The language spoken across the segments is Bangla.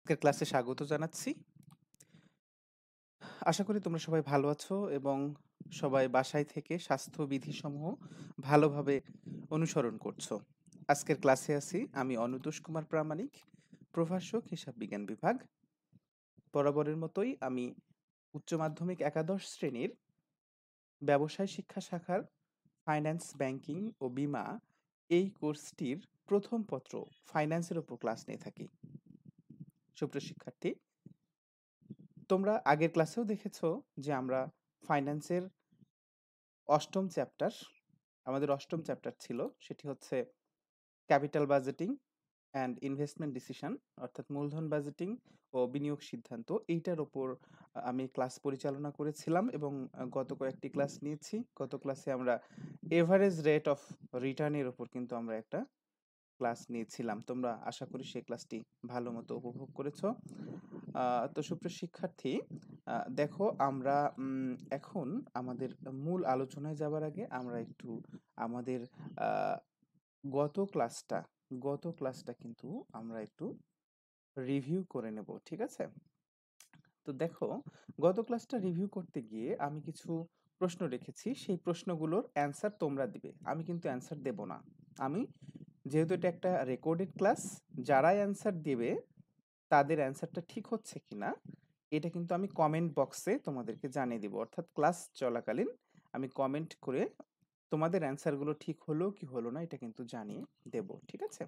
আজকের ক্লাসে স্বাগত জানাচ্ছি। আশা করি তোমরা সবাই ভালো আছো এবং সবাই বাসায় থেকে স্বাস্থ্যবিধিসমূহ ভালোভাবে অনুসরণ করছো। আজকের ক্লাসে আছি আমি অনুতোষ কুমার প্রামাণিক, প্রভাষক হিসাব বিজ্ঞান বিভাগ। বরাবরের মতোই আমি উচ্চ মাধ্যমিক একাদশ শ্রেণীর ব্যবসায় শিক্ষা শাখার ফাইন্যান্স, ব্যাংকিং ও বীমা এই কোর্সটির প্রথম পত্র ফাইন্যান্সের উপর ক্লাস নিয়ে থাকি। সুপ্রিয় শিক্ষার্থী, তোমরা আগের ক্লাসেও দেখেছো যে আমরা ফাইন্যান্সের অষ্টম চ্যাপ্টার, আমাদের অষ্টম চ্যাপ্টার ছিল, সেটি হচ্ছে capital budgeting and investment decision, অর্থাৎ মূলধন বাজেটিং ও বিনিয়োগ সিদ্ধান্ত। এইটার ওপর আমি ক্লাস পরিচালনা করেছিলাম এবং গত কয়েকটি ক্লাস নিয়েছি। গত ক্লাসে আমরা এভারেজ রেট অফ রিটার্নের ওপর কিন্তু আমরা একটা ক্লাস নিয়েছিলাম। তোমরা আশা করি সেই ক্লাসটি ভালো মতো উপভোগ করেছো। তো সুপ্রিয় শিক্ষার্থী, দেখো আমরা এখন আমাদের মূল আলোচনায় যাবার আগে আমরা একটু আমাদের আহ, গত ক্লাসটা কিন্তু আমরা একটু রিভিউ করে নেব, ঠিক আছে? তো দেখো, গত ক্লাসটা রিভিউ করতে গিয়ে আমি কিছু প্রশ্ন রেখেছি, সেই প্রশ্নগুলোর অ্যান্সার তোমরা দিবে, আমি কিন্তু অ্যান্সার দেব না। আমি, যেহেতু এটা একটা রেকর্ডেড ক্লাস, যারা অ্যান্সার দেবে তাদের অ্যান্সারটা ঠিক হচ্ছে কিনা এটা কিন্তু আমি কমেন্ট বক্সে তোমাদেরকে জানিয়ে দিব, অর্থাৎ ক্লাস চলাকালীন আমি কমেন্ট করে তোমাদের অ্যান্সারগুলো ঠিক হলো কি হলো না এটা কিন্তু জানিয়ে দেব, ঠিক আছে?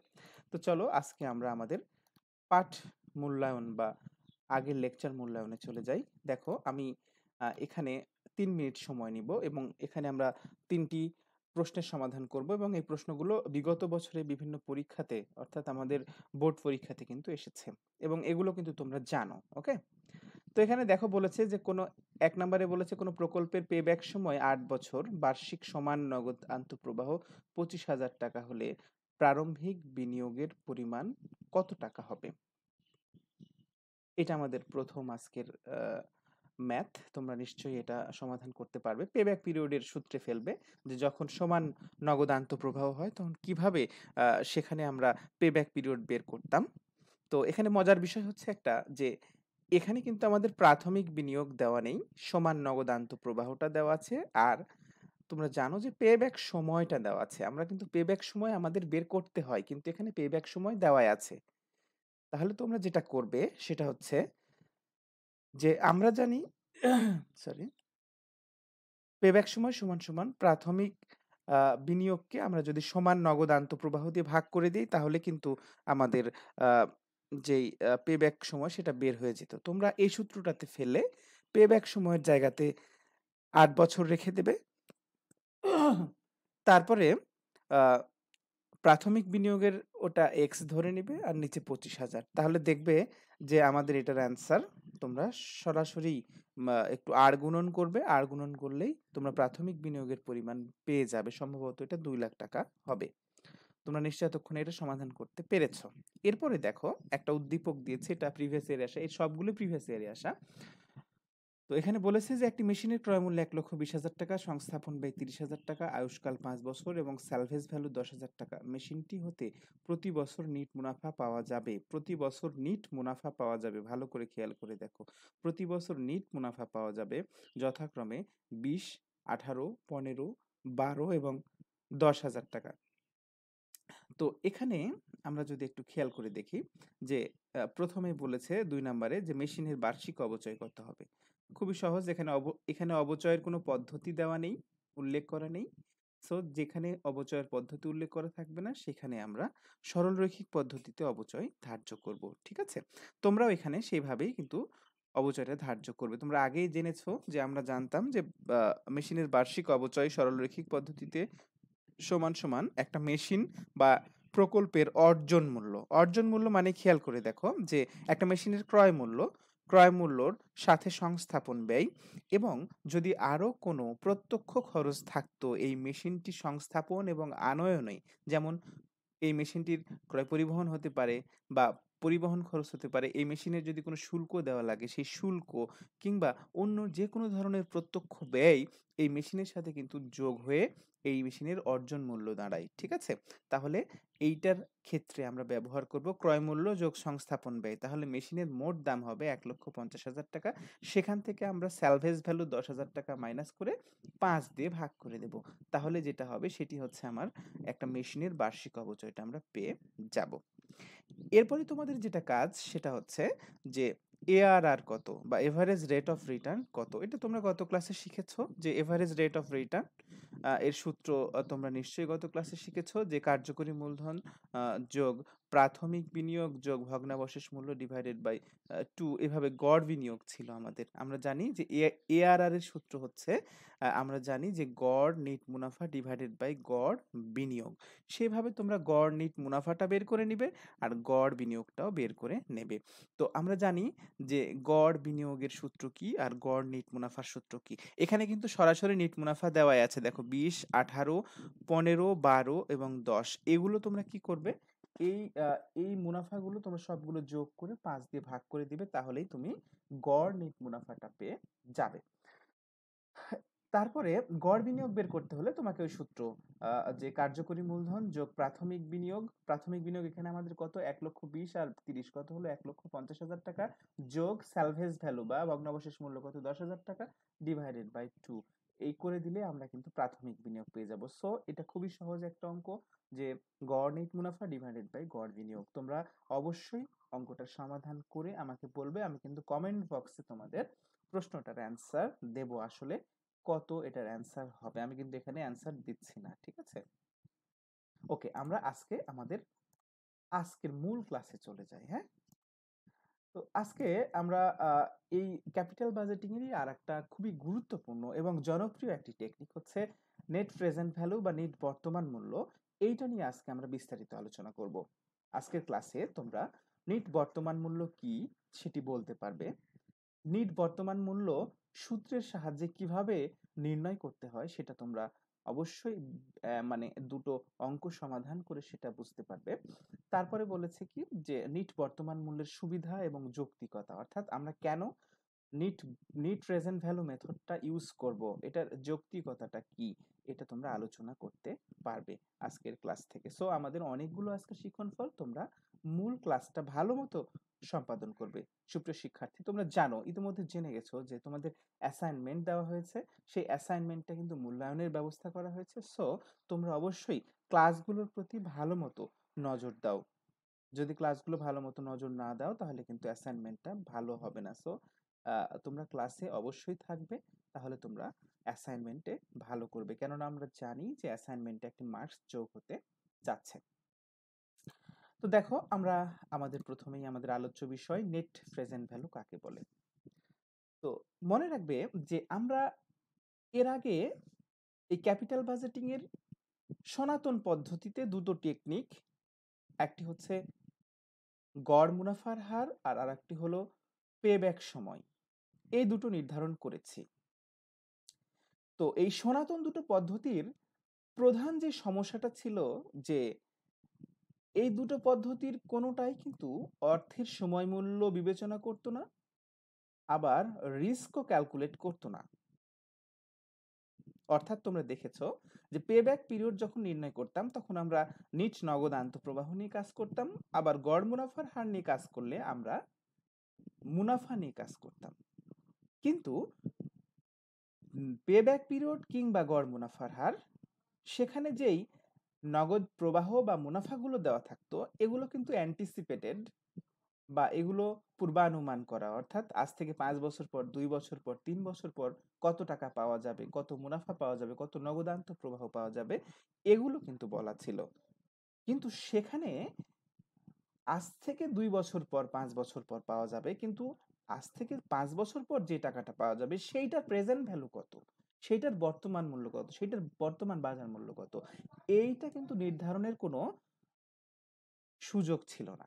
তো চলো আজকে আমরা আমাদের পাঠ মূল্যায়ন বা আগের লেকচার মূল্যায়নে চলে যাই। দেখো আমি এখানে 3 মিনিট সময় নিব এবং এখানে আমরা 3টি প্রশ্নের সমাধান করব এবং এই প্রশ্নগুলো বিগত বছরে বিভিন্ন পরীক্ষাতে, অর্থাৎ আমাদের বোর্ড পরীক্ষাতে কিন্তু এসেছে এবং এগুলো কিন্তু তোমরা জানো। ওকে, তো এখানে দেখো বলেছে যে কোনো 1 নম্বরে বলেছে কোনো প্রকল্পের পেব্যাক সময় 8 বছর, বার্ষিক সমান নগদ আন্তঃপ্রবাহ 25,000 টাকা হলে প্রারম্ভিক বিনিয়োগের পরিমাণ কত টাকা হবে? এটা আমাদের প্রথম আজকের ম্যাথ। তোমরা নিশ্চয়ই এটা সমাধান করতে পারবে। পেব্যাক পিরিয়ডের সূত্রে ফেলবে যে যখন সমান নগদ আন্তঃপ্রবাহ হয় তখন কিভাবে সেখানে আমরা পেব্যাক পিরিয়ড বের করতাম। তো এখানে মজার বিষয় হচ্ছে একটা, যে এখানে কিন্তু আমাদের প্রাথমিক বিনিয়োগ দেওয়া নেই, সমান নগদ আন্তঃপ্রবাহটা দেওয়া আছে, আর তোমরা জানো যে পেব্যাক সময়টা দেওয়া আছে। আমরা কিন্তু পেব্যাক সময় আমাদের বের করতে হয়, কিন্তু এখানে পেব্যাক সময় দেওয়াই আছে। তাহলে তোমরা যেটা করবে সেটা হচ্ছে যে আমরা জানি সরি, পেব্যাক সময় সমান সমান প্রাথমিক বিনিয়োগকে আমরা যদি সমান নগদ আন্তঃপ্রবাহ দিয়ে ভাগ করে দিই তাহলে কিন্তু আমাদের আহ, যেই পেব্যাক সময় সেটা বের হয়ে যেত। তোমরা এই সূত্রটাতে ফেলে পেব্যাক সময়ের জায়গাতে 8 বছর রেখে দেবে। তারপরে আহ, প্রাথমিক বিনিয়োগের ওটা এক্স ধরে নিবে আর নিচে 25,000, তাহলে দেখবে যে আমাদের এটার অ্যান্সার তোমরা সরাসরি একটু আর গুণন করবে, আর গুণন করলেই তোমরা প্রাথমিক বিনিয়োগের পরিমাণ পেয়ে যাবে। সম্ভবত এটা 2 লাখ টাকা হবে। তোমরা নিশ্চয়ই এতক্ষণে এটা সমাধান করতে পেরেছো। এরপরে দেখো একটা উদ্দীপক দিয়েছে, এটা প্রিভিয়াস ইয়ারে আসা, এই সবগুলো প্রিভিয়াস ইয়ারে আসা। তো এখানে বলেছে যে একটি মেশিনের ক্রয় মূল্য 1,20,000 টাকা, সংস্থাপন ব্যয় 30,000 টাকা, আয়ুষ্কাল 5 বছর এবং স্যালভেজ ভ্যালু 10,000 টাকা। মেশিনটি হতে প্রতি বছর নিট মুনাফা পাওয়া যাবে। প্রতি বছর নিট মুনাফা পাওয়া যাবে, ভালো করে খেয়াল করে দেখো, প্রতি বছর নিট মুনাফা পাওয়া যাবে যথাক্রমে 20, 18, 15, 12 এবং 10,000 টাকা। তো এখানে আমরা যদি একটু খেয়াল করে দেখি যে প্রথমে বলেছে 2 নম্বরে যে মেশিনের বার্ষিক অবচয় কত হবে। খুবই সহজ, এখানে অবচয়ের কোনো পদ্ধতি দেওয়া নেই, উল্লেখ করা নেই। সো যেখানে অবচয়ের পদ্ধতি উল্লেখ করা থাকবে না সেখানে আমরা সরলরৈখিক পদ্ধতিতে অবচয় ধার্য করব, ঠিক আছে? তোমরাও এখানে সেইভাবেই কিন্তু অবচয়টা ধার্য করবে। তোমরা আগেই জেনেছো যে আমরা জানতাম যে মেশিনের বার্ষিক অবচয় সরলরৈখিক পদ্ধতিতে সমান সমান একটা মেশিন বা প্রকল্পের অর্জন মূল্য। অর্জন মূল্য মানে খেয়াল করে দেখো যে একটা মেশিনের ক্রয় মূল্যর সাথে সংস্থাপন ব্যয় এবং যদি আরো কোনো প্রত্যক্ষ খরচ থাকতো এই মেশিনটি সংস্থাপন এবং আনয়নে, যেমন এই মেশিনটির ক্রয় পরিবহন হতে পারে বা পরিবহন খরচ হতে পারে, এই মেশিনের যদি কোনো শুল্ক দেওয়া লাগে সেই শুল্ক, কিংবা অন্য যে কোনো ধরনের প্রত্যক্ষ ব্যয় এই মেশিনের সাথে কিন্তু যোগ হয়ে এই মেশিনের অর্জন মূল্য দাঁড়ায়। ঠিক আছে? তাহলে এইটার ক্ষেত্রে আমরা ব্যবহার করব ক্রয় মূল্য যোগ সংস্থাপন ব্যয়। তাহলে মেশিনের মোট দাম হবে ১,৫০,০০০ টাকা। সেখান থেকে আমরা স্যালভেজ ভ্যালু ১০,০০০ টাকা মাইনাস করে ৫ দিয়ে ভাগ করে দেব। তাহলে যেটা হবে সেটি হচ্ছে আমার একটা মেশিনের বার্ষিক অপচয়, এটা আমরা পেয়ে যাব। এরপরে তোমাদের যেটা কাজ সেটা হচ্ছে যে এআরআর কত বা এভারেজ রেট অফ রিটার্ন কত। এটা তোমরা গত ক্লাসে শিখেছো যে এভারেজ রেট অফ রিটার্ন এর সূত্র তোমরা নিশ্চয়ই গত ক্লাসে শিখেছো যে কার্যকরী মূলধন যোগ প্রাথমিক বিনিয়োগ যোগ ভগ্নাবশেষ মূল্য ডিভাইডেড বাই 2, এভাবে গড় বিনিয়োগ ছিল আমাদের। আমরা জানি যে এআরআর এর সূত্র হচ্ছে আমরা জানি যে গড় নিট মুনাফা ডিভাইডেড বাই গড় বিনিয়োগ। সেভাবে তোমরা গড় নিট মুনাফাটা বের করে নিবে আর গড় বিনিয়োগটাও বের করে নেবে। তো আমরা জানি যে গড় বিনিয়োগের সূত্র কি আর গড় নিট মুনাফার সূত্র কি। এখানে কিন্তু সরাসরি নিট মুনাফা দেওয়াই আছে, দেখো 20, 18, 15, 12 এবং 10। এগুলো তোমরা কি করবে, এই মুনাফাগুলো তোমরা সবগুলো যোগ করে 5 দিয়ে ভাগ করে দিবে, তাহলেই তুমি গড় নিট মুনাফাটা পেয়ে যাবে। তারপরে গড় বিনিয়োগ বের করতে হলে তোমাকে ওই সূত্র যে কার্যকরী মূলধন যোগ প্রাথমিক বিনিয়োগ, প্রাথমিক বিনিয়োগ এখানে আমাদের কত 1,20,000 আর 30 কত হলো 1,50,000 টাকা, যোগ স্যালভেজ ভ্যালু বা ভগ্নাবশেষ মূল্য কত 10,000 টাকা ডিভাইডেড বাই 2, এই করে দিলে আমরা কিন্তু প্রাথমিক বিনিয়োগ পেয়ে যাব। সো এটা খুবই সহজ একটা অঙ্ক যে গড় নিট মুনাফা ডিভাইডেড বাই গড় বিনিয়োগ। তোমরা অবশ্যই অঙ্কটার সমাধান করে আমাকে বলবে, আমি কিন্তু কমেন্ট বক্সে তোমাদের প্রশ্নটার অ্যান্সার দেব আসলে কত এটার অ্যান্সার হবে। আমি কিন্তু এখানে অ্যান্সার দিচ্ছি না, ঠিক আছে? ওকে, আমরা আমাদের আজকের মূল ক্লাসে চলে যাই। হ্যাঁ, তো আজকে আমরা এই ক্যাপিটাল বাজেটিং এরই আরেকটা খুবই গুরুত্বপূর্ণ এবং জনপ্রিয় একটি টেকনিক হচ্ছে নেট প্রেজেন্ট ভ্যালু বা নেট বর্তমান মূল্য। এইটা নিয়ে আজকে আমরা বিস্তারিত আলোচনা করব। আজকের ক্লাসে তোমরা নেট বর্তমান মূল্য কি সেটি বলতে পারবে, নিট বর্তমান মূল্য সূত্রের সাহায্যে কিভাবে নির্ণয় করতে হয় সেটা তোমরা অবশ্যই মানে দুটো অঙ্ক সমাধান করে সেটা বুঝতে পারবে। তারপরে বলেছে কি যে নিট বর্তমান মূল্যের সুবিধা এবং যৌক্তিকতা, অর্থাৎ আমরা কেন নিট নিট প্রেজেন্ট ভ্যালু মেথডটা ইউজ করব, এটার যৌক্তিকতাটা কি, এটা তোমরা আলোচনা করতে পারবে আজকের ক্লাস থেকে। সো আমাদের অনেকগুলো আজকে শিক্ষণফল, তোমরা মূল ক্লাসটা ভালো মতো সম্পাদন করবে। সুপ্রিয় শিক্ষার্থী, তোমরা জানো ইতিমধ্যে জেনে গেছো যে তোমাদের অ্যাসাইনমেন্ট দেওয়া হয়েছে, সেই অ্যাসাইনমেন্টটা কিন্তু মূল্যায়নের ব্যবস্থা করা হয়েছে। সো তোমরা অবশ্যই ক্লাসগুলোর প্রতি ভালো মতো নজর দাও। যদি ক্লাসগুলো ভালো মতো নজর না দাও তাহলে কিন্তু অ্যাসাইনমেন্টটা ভালো হবে না। সো তোমরা ক্লাসে অবশ্যই থাকবে, তাহলে তোমরা অ্যাসাইনমেন্টে ভালো করবে, কেননা আমরা জানি যে অ্যাসাইনমেন্টে একটি মার্কস যোগ হতে যাচ্ছে। তো দেখো আমরা প্রথমেই আমাদের আলোচ্য বিষয় নেট প্রেজেন্ট ভ্যালু কাকে বলে। তো মনে রাখবে যে আমরা এর আগে এই ক্যাপিটাল বাজেটিং এর সনাতন পদ্ধতিতে দুটো টেকনিক, একটি হচ্ছে গড় মুনাফার হার আর আরেকটি হলো পেব্যাক সময়, এই দুটো নির্ধারণ করেছি। তো এই সনাতন দুটো পদ্ধতির প্রধান যে সমস্যাটা ছিল যে এই দুটো পদ্ধতির কোনোটাই কিন্তু অর্থের সময় মূল্য বিবেচনা করতো না, আবার রিস্কও ক্যালকুলেট করতো না। অর্থাৎ তোমরা দেখেছো যে পেব্যাক পিরিয়ড যখন নির্ণয় করতাম তখন আমরা নিট নগদ আন্তঃপ্রবাহ নিয়ে কাজ করতাম, আবার গড় মুনাফার হার নিয়ে কাজ করলে আমরা মুনাফা নিয়ে কাজ করতাম। কিন্তু পেব্যাক পিরিয়ড কিংবা গড় মুনাফার হার, সেখানে যেই নগদ প্রবাহ বা মুনাফাগুলো দেওয়া থাকতো এগুলো কিন্তু অ্যান্টিসিপেটেড বা এগুলো পূর্বানুমান করা, অর্থাৎ আজ থেকে 5 বছর পর, 2 বছর পর, 3 বছর পর কত টাকা পাওয়া যাবে, কত মুনাফা পাওয়া যাবে, কত নগদান্ত প্রবাহ পাওয়া যাবে, এগুলো কিন্তু বলা ছিল। কিন্তু সেখানে আজ থেকে 2 বছর পর, 5 বছর পর পাওয়া যাবে, কিন্তু আজ থেকে 5 বছর পর যে টাকাটা পাওয়া যাবে সেইটার প্রেজেন্ট ভ্যালু কত, সেইটার বর্তমান মূল্য কত, সেইটার বর্তমান বাজার মূল্য কত, এইটা কিন্তু নির্ধারণের কোনো সুযোগ ছিল না।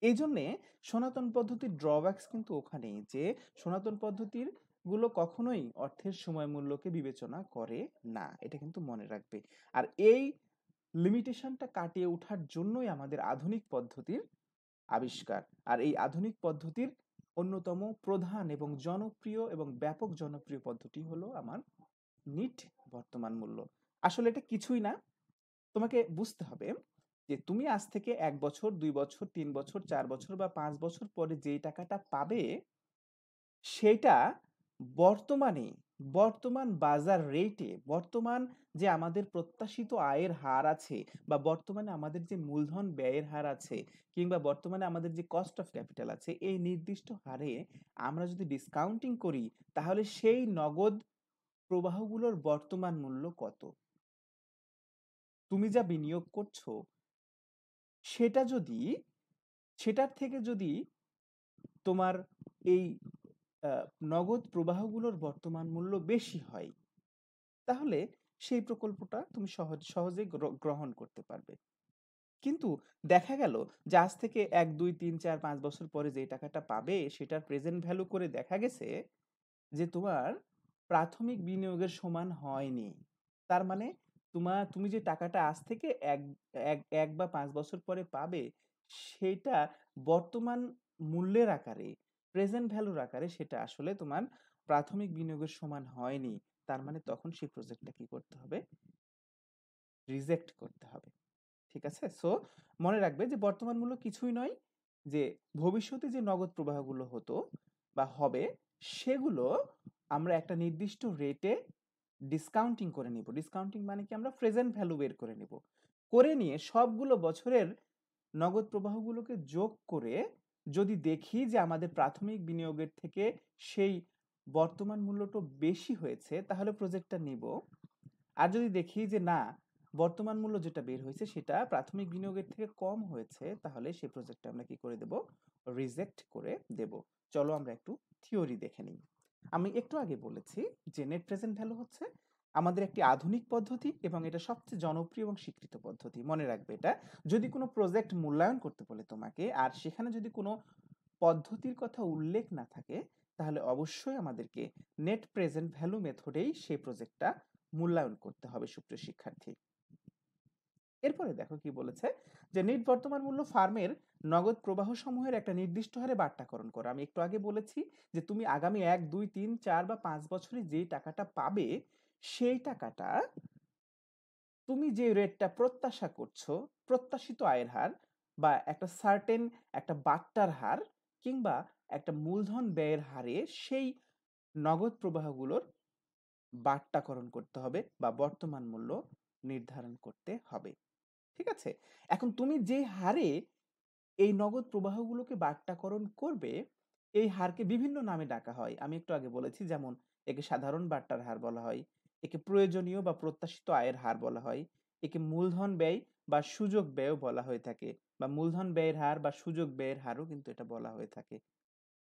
এই জন্যে সনাতন পদ্ধতির ড্রব্যাকস কিন্তু ওখানেই যে সনাতন পদ্ধতির গুলো কখনোই অর্থের সময় মূল্যকে বিবেচনা করে না, এটা কিন্তু মনে রাখবে। আর এই লিমিটেশনটা কাটিয়ে ওঠার জন্যই আমাদের আধুনিক পদ্ধতির আবিষ্কার। আর এই আধুনিক পদ্ধতির অন্যতম প্রধান এবং জনপ্রিয় এবং ব্যাপক জনপ্রিয় পদ্ধতি হলো আমার নিট বর্তমান মূল্য। আসলে এটা কিছুই না, তোমাকে বুঝতে হবে যে তুমি আজ থেকে ১ বছর, ২ বছর, ৩ বছর, ৪ বছর বা ৫ বছর পরে যেই টাকাটা পাবে সেটা বর্তমানে, বর্তমান বাজার রেটে, বর্তমান যে আমাদের প্রত্যাশিত আয়ের হার আছে বা বর্তমানে আমাদের যে মূলধন ব্যয়ের হার আছে কিংবা বর্তমানে আমাদের যে কস্ট অফ ক্যাপিটাল আছে, এই নির্দিষ্ট হারে আমরা যদি ডিসকাউন্টিং করি তাহলে সেই নগদ প্রবাহগুলোর বর্তমান মূল্য কত? তুমি যা বিনিয়োগ করছো সেটা যদি, সেটার থেকে যদি তোমার এই নগদ প্রবাহগুলোর বর্তমান মূল্য বেশি হয় তাহলে সেই প্রকল্পটা তুমি সহজেই গ্রহণ করতে পারবে। কিন্তু দেখা গেল যে আজ থেকে ১, ২, ৩, ৪, ৫ বছর পরে যে টাকাটা পাবে সেটার প্রেজেন্ট ভ্যালু করে দেখা গেছে যে তোমার প্রাথমিক বিনিয়োগের সমান হয়নি। তার মানে তুমি যে টাকাটা আজ থেকে এক এক এক বা ৫ বছর পরে পাবে সেটা বর্তমান মূল্যের আকারে, প্রেজেন্ট ভ্যালুর আকারে সেটা আসলে তোমার প্রাথমিক বিনিয়োগের সমান হয়নি। তার মানে তখন সেই প্রজেক্টটা কি করতে হবে? রিজেক্ট করতে হবে। ঠিক আছে? সো মনে রাখবে যে বর্তমান মূল্য কিছুই নয়, যে ভবিষ্যতে যে নগদ প্রবাহগুলো হতো বা হবে সেগুলো আমরা একটা নির্দিষ্ট রেটে ডিসকাউন্টিং করে নিব। ডিসকাউন্টিং মানে কি? আমরা প্রেজেন্ট ভ্যালু বের করে নিব। করে নিয়ে সবগুলো বছরের নগদ প্রবাহগুলোকে যোগ করে যদি দেখি যে আমাদের প্রাথমিক বিনিয়োগের থেকে সেই বর্তমান মূল্যটা বেশি হয়েছে তাহলে প্রজেক্টটা নিব। আর যদি দেখি যে না, বর্তমান মূল্য যেটা বের হয়েছে সেটা প্রাথমিক বিনিয়োগের থেকে কম হয়েছে তাহলে সেই প্রজেক্টটা আমরা কি করে দেব? রিজেক্ট করে দেব। চলো আমরা একটু থিওরি দেখে নিই। আমি একটু আগে বলেছি যে নেট প্রেজেন্ট ভ্যালু হচ্ছে আমাদের একটি আধুনিক পদ্ধতি এবং এটা সবচেয়ে জনপ্রিয় এবং স্বীকৃত পদ্ধতি। মনে রাখবে এটা। যদি কোনো প্রজেক্ট মূল্যায়ন করতে বলে তোমাকে আর সেখানে যদি কোনো পদ্ধতির কথা উল্লেখ না থাকে তাহলে অবশ্যই আমাদেরকে নেট প্রেজেন্ট ভ্যালু মেথডেই সেই প্রজেক্টটা মূল্যায়ন করতে হবে সুপ্রিয় শিক্ষার্থী। এরপরে দেখো কি বলেছে যে নেট বর্তমান মূল্য ফার্মের নগদ প্রবাহ সমূহের একটা নির্দিষ্ট হারে বাট্টাকরণ করো। আমি একটু আগে বলেছি যে তুমি আগামী ১, ২, ৩, ৪ বা ৫ বছরে যে টাকাটা পাবে সেই টাকাটা তুমি যে রেটটা প্রত্যাশা করছো, প্রত্যাশিত আয়ের হার বা একটা সার্টেন একটা বাট্টার হার কিংবা একটা মূলধন ব্যয়ের হারে সেই নগদ প্রবাহগুলোর বাট্টাকরণ করতে হবে বা বর্তমান মূল্য নির্ধারণ করতে হবে। ঠিক আছে? এখন তুমি যে হারে এই নগদ প্রবাহগুলোকে বাট্টাকরণ করবে, এই হারকে বিভিন্ন নামে ডাকা হয়। আমি একটু আগে বলেছি, যেমন একে সাধারণ বাট্টার হার বলা হয়, একে প্রয়োজনীয় বা প্রত্যাশিত আয়ের হার বলা হয়, একে মূলধন ব্যয় বা সুযোগ ব্যয়ও বলা হয়ে থাকে, বা মূলধন ব্যয়ের হার বা সুযোগ ব্যয়ের হারও কিন্তু এটা বলা হয়ে থাকে।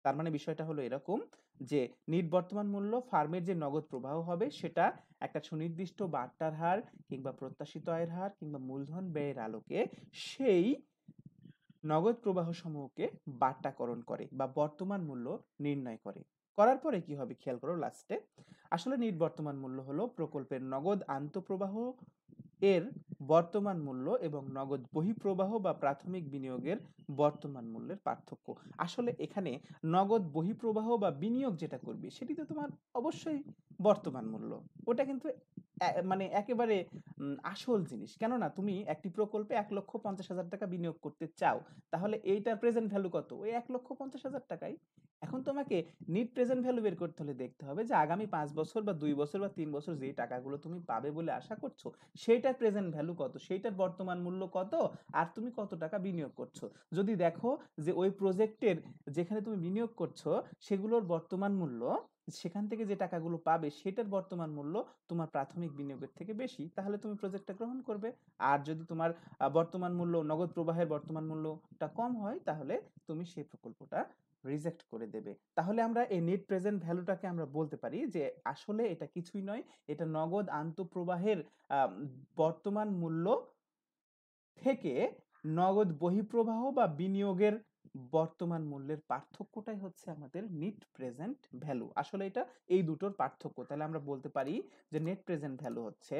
তার মানে বিষয়টা হলো এরকম যে নিট বর্তমান মূল্য ফার্মের যে নগদ প্রবাহ হবে সেটা একটা সুনির্দিষ্ট বাট্টার হার কিংবা প্রত্যাশিত আয়ের হার কিংবা মূলধন ব্যয়ের আলোকে সেই নগদ প্রবাহ সমূহকে বাট্টাকরণ করে বা বর্তমান মূল্য নির্ণয় করে। করার পরে কি হবে খেয়াল করো লাস্টে। আসলে নিট বর্তমান মূল্য হলো প্রকল্পের নগদ আন্তঃপ্রবাহ এর বর্তমান মূল্য এবং নগদ বহিঃপ্রবাহ বা প্রাথমিক বিনিয়োগের বর্তমান মূল্যের পার্থক্য। আসলে এখানে নগদ বহিঃপ্রবাহ বা বিনিয়োগ যেটা করবে সেটি তো তোমার অবশ্যই বর্তমান মূল্য। ওটা কিন্তু মানে একেবারে আসল জিনিস। কেননা তুমি একটি প্রকল্পে ১,৫০,০০০ টাকা বিনিয়োগ করতে চাও। তাহলে এইটার প্রেজেন্ট ভ্যালু কত? ওই ১,৫০,০০০ টাকাই। এখন তোমাকে নিট প্রেজেন্ট ভ্যালু বের করতে হলে দেখতে হবে যে আগামী ৫ বছর বা ২ বছর বা ৩ বছর যে টাকাগুলো তুমি পাবে বলে আশা করছো সেইটার প্রেজেন্ট ভ্যালু কত? সেইটার বর্তমান মূল্য কত? আর তুমি কত টাকা বিনিয়োগ করছো? যদি দেখো যে ওই প্রজেক্টের যেখানে তুমি বিনিয়োগ করছো সেগুলোর বর্তমান মূল্য, সেখান থেকে যে টাকাগুলো পাবে সেটার বর্তমান মূল্য তোমার প্রাথমিক বিনিয়োগের থেকে বেশি, তাহলে তুমি প্রজেক্টটা গ্রহণ করবে। আর যদি তোমার বর্তমান মূল্য, নগদ প্রবাহের বর্তমান মূল্যটা কম হয় তাহলে তুমি সেই প্রকল্পটা রিজেক্ট করে দেবে। তাহলে আমরা এই নেট প্রেজেন্ট ভ্যালুটাকে আমরা বলতে পারি যে আসলে এটা কিছুই নয়, এটা নগদ আন্তঃপ্রবাহের বর্তমান মূল্য থেকে নগদ বহিঃপ্রবাহ বা বিনিয়োগের বর্তমান মূল্যের পার্থক্যটাই হচ্ছে আমাদের নেট প্রেজেন্ট ভ্যালু। আসলে এটা এই দুটোর পার্থক্য। তাহলে আমরা বলতে পারি যে নেট প্রেজেন্ট ভ্যালু হচ্ছে,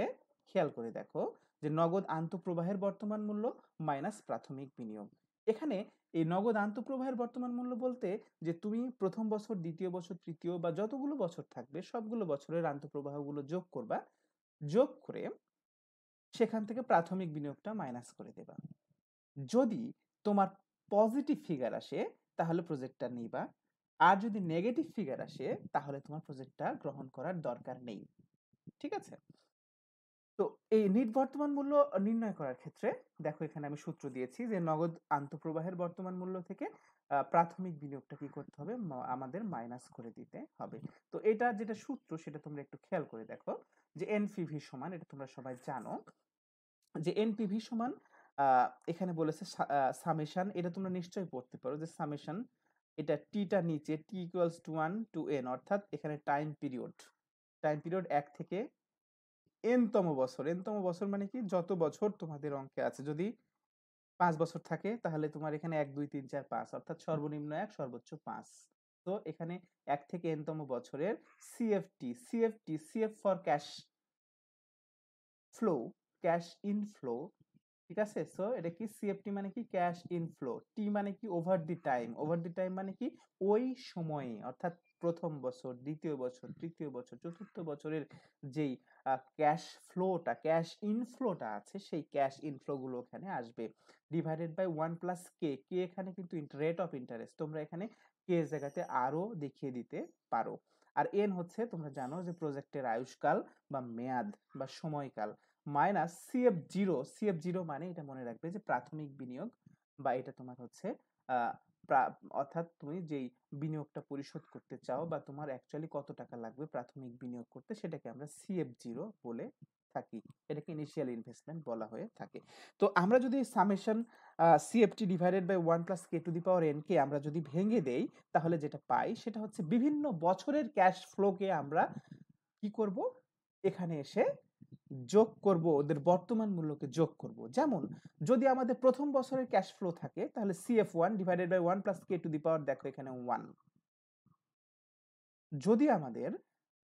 খেয়াল করে দেখো, যে নগদ আন্তঃপ্রবাহের বর্তমান মূল্য মাইনাস প্রাথমিক বিনিয়োগ। এখানে এই নগদ আন্তঃপ্রবাহের বর্তমান মূল্য বলতে যে তুমি প্রথম বছর, দ্বিতীয় বছর, তৃতীয় বা যতগুলো বছর থাকবে সবগুলো বছরের আন্তঃপ্রবাহগুলো যোগ করবা, যোগ করে সেখান থেকে প্রাথমিক বিনিয়োগটা মাইনাস করে দেবা। যদি তোমার পজিটিভ ফিগার আসে তাহলে প্রজেক্টটা নিবা, আর যদি নেগেটিভ ফিগার আসে তাহলে তোমার প্রজেক্টটা গ্রহণ করার দরকার নেই। ঠিক আছে? তো এই নিট বর্তমান মূল্য নির্ণয় করার ক্ষেত্রে দেখো এখানে আমি সূত্র দিয়েছি যে নগদ আন্তঃপ্রবাহের বর্তমান মূল্য থেকে প্রাথমিক বিনিয়োগটা কি করতে হবে, আমাদের মাইনাস করে দিতে হবে। তো এটা যেটা সূত্র সেটা তোমরা একটু খেয়াল করে দেখো যে এনপিভি সমান, এটা তোমরা সবাই জানো যে এনপিভি সমান এখানে বলেছে সামেশন, এটা তোমরা নিশ্চয়ই পড়তে পারো যে সামেশন, এটা টিটা নিচে টি ইকুয়ালস টু 1 টু এন, অর্থাৎ এখানে টাইম পিরিয়ড 1 থেকে এনতম বছর। এনতম বছর মানে কি, যত বছর তোমাদের অঙ্কে আছে, যদি 5 বছর থাকে তাহলে তোমার এখানে 1 2 3 4 5, অর্থাৎ সর্বনিম্ন 1 সর্বোচ্চ 5। তো এখানে 1 থেকে এনতম বছরের CF for cash flow, cash inflow, ঠিক আছে? সো এটা কি, সিএফটি মানে কি ক্যাশ ইনফ্লো, টি মানে কি ওভার দি টাইম মানে কি ওই সময়ে, অর্থাৎ প্রথম বছর, দ্বিতীয় বছর, তৃতীয় বছর, চতুর্থ বছরের যেই ক্যাশ ইনফ্লোটা আছে সেই ক্যাশ ইনফ্লো গুলো এখানে আসবে, ডিভাইডেড বাই 1 + কে এখানে কিন্তু রেট অফ ইন্টারেস্ট, তোমরা এখানে কে এর জায়গাতে আরো দেখিয়ে দিতে পারো। আর এন হচ্ছে তোমরা জানো যে প্রজেক্টের আয়ুষ্কাল বা মেয়াদ বা সময়কাল, মাইনাস সিএফ জিরো মানে এটা মনে রাখবে যে প্রাথমিক বিনিয়োগ, বা এটা তোমার হচ্ছে আহ, অর্থাৎ তুমি যেই বিনিয়োগটা পরিশোধ করতে চাও বা তোমার অ্যাকচুয়ালি কত টাকা লাগবে প্রাথমিক বিনিয়োগ করতে, সেটাকে আমরা সিএফ জিরো বলে থাকি, এটাকে ইনিশিয়াল ইনভেস্টমেন্ট বলা হয়ে থাকে। তো আমরা যদি summation CFT divided by 1 + K to the power n কে আমরা যদি ভেঙে দেই তাহলে যেটা পাই সেটা হচ্ছে বিভিন্ন বছরের ক্যাশ ফ্লোকে আমরা কি করব, এখানে এসে যোগ করব, ওদের বর্তমান মূল্যকে যোগ করব। যেমন যদি আমাদের প্রথম বছরের ক্যাশ ফ্লো থাকে তাহলে CF one divided by 1 + K to the power, দেখো এখানে 1। যদি আমাদের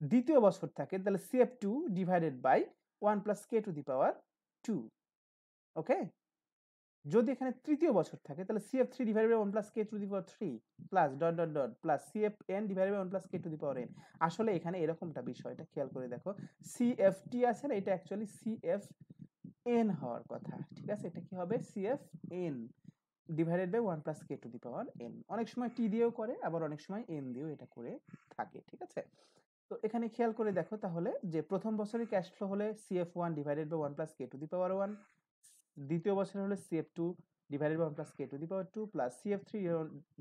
দ্বিতীয় বছর থাকে তাহলে CF two divided by 1 + K to the power 2। Okay? যদি এখানে তৃতীয় বছর থাকে তাহলে CF three divided by 1 + K to the power 3 plus dot dot dot plus CFN divided by 1 + K to the power N. আসলে এখানে এরকমটা বিষয়টা খেয়াল করে দেখো, সিএফটি আছে না, এটা অ্যাকচুয়ালি সিএফ এন হওয়ার কথা। ঠিক আছে, এটা কি হবে, CF n divided by 1 + K to the power n. অনেক সময় টি দিয়েও করে, আবার অনেক সময় এন দিয়েও এটা করে থাকে। ঠিক আছে, তো এখানে খেয়াল করে দেখো তাহলে যে প্রথম বছরের ক্যাশ ফ্লো হলে CF one divided by 1 + K to the power 1, দ্বিতীয় বছর হলে CF two divided by 1 + K to the power 2 plus CF three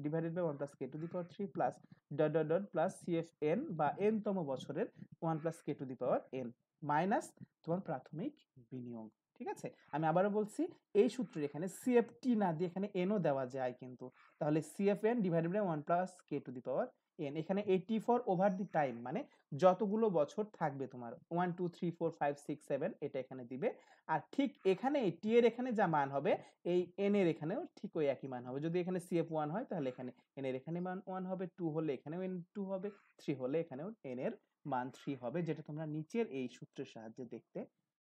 divided by 1 + K to the power 3 plus dot dot dot plus CFN বা এন তম বছরের 1 + কে to the power N minus তোমার প্রাথমিক বিনিয়োগ। ঠিক আছে, আমি আবারও বলছি, এই সূত্রে এখানে সিএফটি না দিয়ে এখানে এনও দেওয়া যায় কিন্তু, তাহলে CFN divided by 1 + K to the power N, এখানে 80 ফর ওভার দি টাইম মানে যতগুলো বছর থাকবে তোমার 1 2 3 4 5 6 7, এটা এখানে দিবে। আর ঠিক এখানে টি এর এখানে যা মান হবে এই এন এর এখানেও ঠিক ওই একই মান হবে। যদি এখানে সিএফ1 হয় তাহলে এখানে এন এর এখানে মান 1 হবে, 2 হলে এখানেও এন 2 হবে, 3 হলে এখানেও এন এর মান 3 হবে, যেটা তোমরা নিচের এই সূত্রের সাহায্যে দেখতে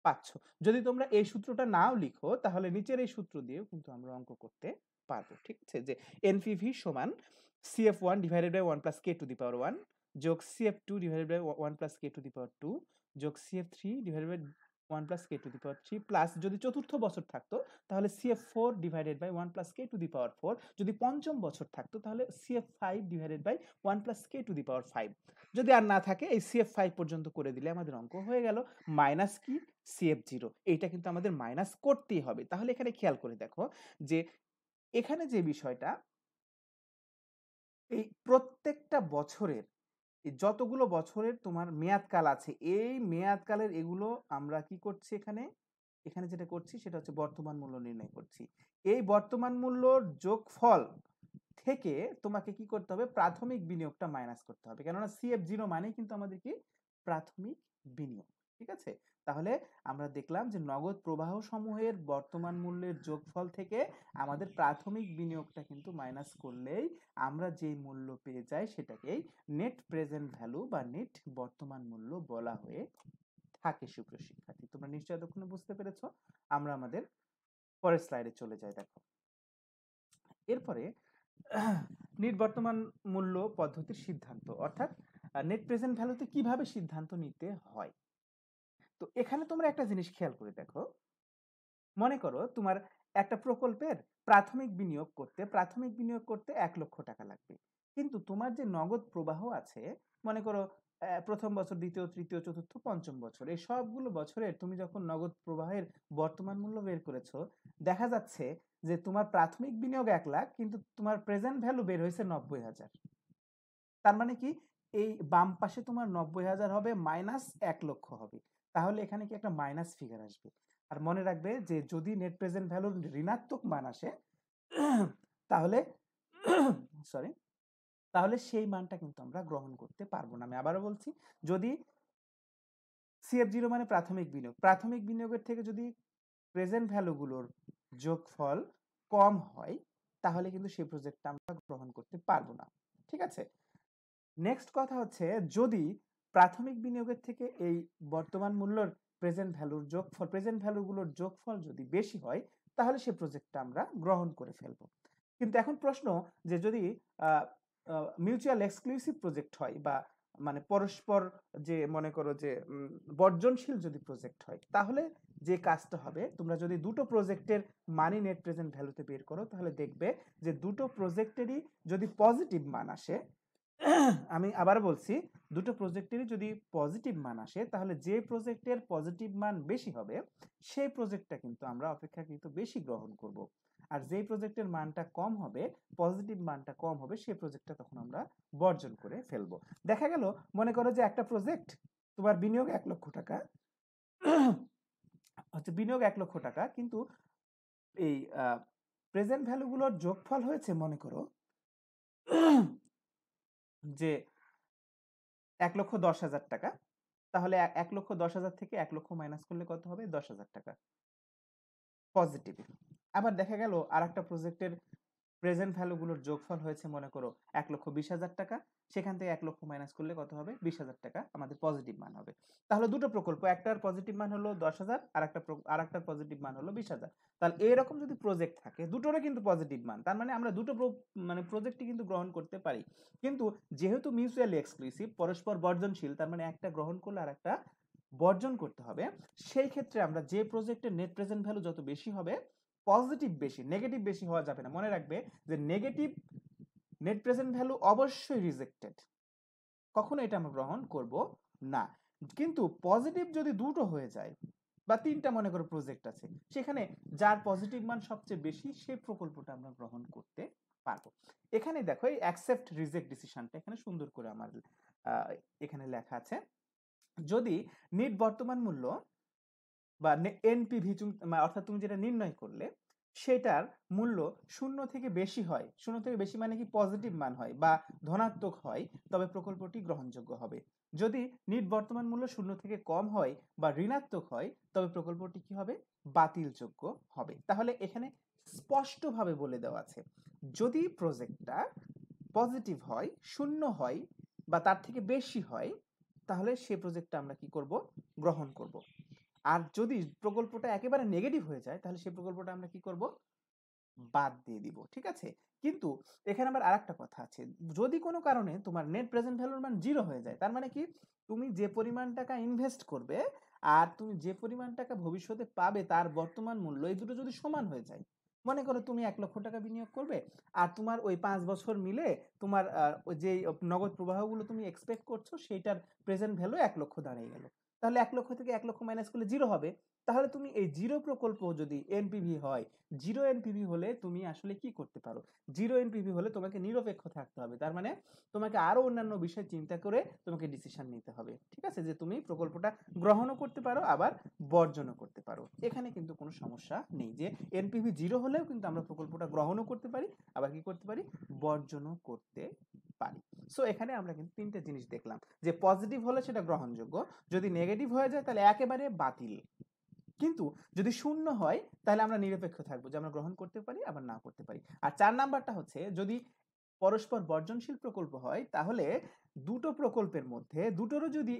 পাচ্ছ। যদি তোমরা এই সূত্রটা নাও লিখো তাহলে নিচের এই সূত্র দিয়েও কিন্তু আমরা অঙ্ক করতে পারবো। ঠিক আছে, যে এনপিভি সমান CF one divided by 1 + K to the power 1 যোগ CF two divided by 1 + K to the power 2 যোগ CF three divided by 1 + K to the power 3 plus যদি চতুর্থ বছর থাকতো তাহলে CF four divided by 1 + K to the power 4, যদি পঞ্চম বছর থাকতো তাহলে CF five divided by 1 + K to the power 5। যদি আর না থাকে এই সিএফ5 পর্যন্ত করে দিলে আমাদের অঙ্ক হয়ে গেল। মাইনাস কি, সিএফ জিরো, এইটা কিন্তু আমাদের মাইনাস করতেই হবে। তাহলে এখানে খেয়াল করে দেখো যে এখানে যে বিষয়টা, এই প্রত্যেকটা বছরের যতগুলো বছরের তোমার মেয়াদকাল আছে এই মেয়াদকালের এগুলো আমরা কি করছি, এখানে এখানে যেটা করছি সেটা হচ্ছে বর্তমান মূল্য নির্ণয় করছি। এই বর্তমান মূল্যর যোগফল থেকে তোমাকে কি করতে হবে, প্রাথমিক বিনিয়োগটা মাইনাস করতে হবে, কেননা সিএফ জিরো মানে কিন্তু আমাদের কি প্রাথমিক বিনিয়োগ। ঠিক আছে, তাহলে আমরা দেখলাম যে নগদ প্রবাহ সমূহের বর্তমান মূল্যের যোগফল থেকে আমাদের প্রাথমিক বিনিয়োগটা কিন্তু মাইনাস করলেই আমরা যে মূল্য পেয়ে যাই সেটাকেই নেট প্রেজেন্ট ভ্যালু বা নেট বর্তমান মূল্য বলা হয়ে থাকে। সুপ্রিয় শিক্ষার্থী, তোমরা নিশ্চয়ই এতক্ষণে বুঝতে পেরেছো। আমরা আমাদের পরের স্লাইডে চলে যাই। দেখো এরপরে নেট বর্তমান মূল্য পদ্ধতির সিদ্ধান্ত, অর্থাৎ নেট প্রেজেন্ট ভ্যালুতে কিভাবে সিদ্ধান্ত নিতে হয়। তো এখানে তোমরা একটা জিনিস খেয়াল করে দেখো, মনে করো তোমার একটা প্রকল্পের প্রাথমিক বিনিয়োগ করতে 1 লক্ষ টাকা লাগবে, কিন্তু তোমার যে নগদ প্রবাহ আছে, মনে করো প্রথম বছর, দ্বিতীয়, তৃতীয়, চতুর্থ, পঞ্চম বছর, এই সবগুলো বছরের তুমি যখন নগদ প্রবাহের বর্তমান মূল্য বের করেছো, দেখা যাচ্ছে যে তোমার প্রাথমিক বিনিয়োগ 1 লাখ, কিন্তু তোমার প্রেজেন্ট ভ্যালু বের হয়েছে 90,000। তার মানে কি, এই বাম পাশে তোমার 90,000 হবে মাইনাস 1 লক্ষ হবে, তাহলে এখানে কি একটা মাইনাস ফিগার আসবে। আর মনে রাখবে যে যদি নেট প্রেজেন্ট ভ্যালুর ঋণাত্মক মান আসে তাহলে সরি তাহলে সেই মানটা কিন্তু আমরা গ্রহণ করতে পারবো না। আমি আবারও বলছি, যদি CF0 মানে প্রাথমিক বিনিয়োগের থেকে যদি প্রেজেন্ট ভ্যালুগুলোর যোগফল কম হয়, তাহলে কিন্তু সেই প্রজেক্টটা আমরা গ্রহণ করতে পারবো না। ঠিক আছে, নেক্সট কথা হচ্ছে, যদি প্রাথমিক বিনিয়োগের থেকে এই বর্তমান মূল্যর প্রেজেন্ট ভ্যালুগুলোর যোগফল যদি বেশি হয়, তাহলে সেই প্রজেক্টটা আমরা গ্রহণ করে ফেলবো। কিন্তু এখন প্রশ্ন, যে যদি মিউচুয়াল এক্সক্লুসিভ প্রজেক্ট হয়, বা মানে পরস্পর যে মনে করো যে বর্জনশীল যদি প্রজেক্ট হয়, তাহলে যে কাজটা হবে, তোমরা যদি দুটো প্রজেক্টের মানি নেট প্রেজেন্ট ভ্যালুতে বের করো, তাহলে দেখবে যে দুটো প্রজেক্টেরই যদি পজিটিভ মান আসে, আমি আবার বলছি, দুটো প্রজেক্টেরই যদি পজিটিভ মান আসে, তাহলে যে প্রজেক্টের পজিটিভ মান বেশি হবে সেই প্রজেক্টটা কিন্তু আমরা অপেক্ষাকৃত বেশি গ্রহণ করব। আর যেই প্রজেক্টের মানটা কম হবে, পজিটিভ মানটা কম হবে, সেই প্রজেক্টটা তখন আমরা বর্জন করে ফেলবো। দেখা গেল, মনে করো যে একটা প্রজেক্ট, তোমার বিনিয়োগ 1 লক্ষ টাকা হচ্ছে, বিনিয়োগ 1 লক্ষ টাকা, কিন্তু এই প্রেজেন্ট ভ্যালুগুলোর যোগফল হয়েছে, মনে করো যে 1,10,000 টাকা। তাহলে 1,10,000 থেকে 1 লক্ষ মাইনাস করলে কত হবে? 10,000 টাকা পজিটিভ। আবার দেখা গেল আর একটা প্রজেক্টের প্রেজেন্ট ভ্যালুগুলোর যোগফল হয়েছে, মনে করো 1,20,000 টাকা। সেখান থেকে 1 লক্ষ মাইনাস করলে কত হবে? 20,000 টাকা আমাদের পজিটিভ মান হবে। তাহলে দুটো প্রকল্প, একটার পজিটিভ মান হলো 10,000, আর একটার পজিটিভ মান হলো 20,000। তাহলে এরকম যদি প্রজেক্ট থাকে, দুটোরই কিন্তু পজিটিভ মান, তার মানে আমরা দুটো মানে প্রজেক্টই কিন্তু গ্রহণ করতে পারি। কিন্তু যেহেতু মিউচুয়ালি এক্সক্লুসিভ, পরস্পর বর্জনশীল, তার মানে একটা গ্রহণ করলে আর একটা বর্জন করতে হবে। সেই ক্ষেত্রে আমরা যে প্রজেক্টের নেট প্রেজেন্ট ভ্যালু যত বেশি হবে, পজিটিভ বেশি, নেগেটিভ বেশি হওয়া যাবে না। মনে রাখবে যে নেগেটিভ নেট প্রেজেন্ট ভ্যালু অবশ্যই রিজেক্টেড, কখনো এটা আমরা গ্রহণ করব না। কিন্তু পজিটিভ যদি দুটো হয়ে যায়, বা তিনটা মনে করো প্রজেক্ট আছে, সেখানে যার পজিটিভ মান সবচেয়ে বেশি, সেই প্রকল্পটা আমরা গ্রহণ করতে পারবো। এখানে দেখো, এই অ্যাকসেপ্ট রিজেক্ট ডিসিশনটা এখানে সুন্দর করে আমার এখানে লেখা আছে। যদি নেট বর্তমান মূল্য বা এনপিভি, অর্থাৎ তুমি যেটা নির্ণয় করলে সেটার মূল্য 0 থেকে বেশি হয়, 0 থেকে বেশি মানে কি পজিটিভ মান হয় বা ধনাত্মক হয়, তবে প্রকল্পটি গ্রহণযোগ্য হবে। যদি নিট বর্তমান মূল্য 0 থেকে কম হয় বা ঋণাত্মক হয়, তবে প্রকল্পটি কি হবে? বাতিলযোগ্য হবে। তাহলে এখানে স্পষ্টভাবে বলে দেওয়া আছে, যদি প্রজেক্টটা পজিটিভ হয়, 0 হয় বা তার থেকে বেশি হয়, তাহলে সেই প্রজেক্টটা আমরা কি করব? গ্রহণ করব। আর যদি প্রকল্পটা একেবারে নেগেটিভ হয়ে যায়, তাহলে সেই প্রকল্পটা আমরা কি করব? বাদ দিয়ে দিব। ঠিক আছে, কিন্তু এখানে আবার আরেকটা কথা আছে, যদি কোনো কারণে তোমার নেট প্রেজেন্ট ভ্যালুর মান 0 হয়ে যায়, তার মানে কি, তুমি যে পরিমাণ টাকা ইনভেস্ট করবে আর তুমি যে পরিমাণ টাকা ভবিষ্যতে পাবে তার বর্তমান মূল্য, এই দুটো যদি সমান হয়ে যায়, মনে করো তুমি 1 লক্ষ টাকা বিনিয়োগ করবে, আর তোমার ওই 5 বছর মিলে তোমার যে নগদ প্রবাহগুলো তুমি এক্সপেক্ট করছো, সেইটার প্রেজেন্ট ভ্যালু 1 লক্ষ দাঁড়িয়ে গেল, তাহলে 1 লক্ষ থেকে 1 লক্ষ মাইনাস করলে 0 হবে। তাহলে তুমি এই 0 প্রকল্প যদি এনপিভি হয়, 0 এনপিভি হলে তুমি আসলে কি করতে পারো? 0 এনপিভি হলে তোমাকে নিরপেক্ষ থাকতে হবে, তার মানে তোমাকে আরো অন্যান্য বিষয় চিন্তা করে তোমাকে ডিসিশন নিতে হবে। ঠিক আছে, যে তুমি প্রকল্পটা গ্রহণও করতে পারো, আবার বর্জনও করতে পারো। এখানে কিন্তু কোনো সমস্যা নেই, যে এনপিভি 0 হলেও কিন্তু আমরা প্রকল্পটা গ্রহণও করতে পারি, আবার কি করতে পারি? বর্জনও করতে পারি। সো এখানে আমরা কিন্তু তিনটে জিনিস দেখলাম, যে পজিটিভ হলে সেটা গ্রহণযোগ্য, যদি নেগেটিভ হয়ে যায় তাহলে একেবারে বাতিল, কিন্তু যদি 0 হয় তাহলে আমরা নিরপেক্ষ থাকবো, যে আমরা গ্রহণ করতে পারি আবার না করতে পারি। আর 4 নাম্বারটা হচ্ছে, যদি পরস্পর বর্জনশীল প্রকল্প হয়, তাহলে দুটো প্রকল্পের মধ্যে দুটোরও যদি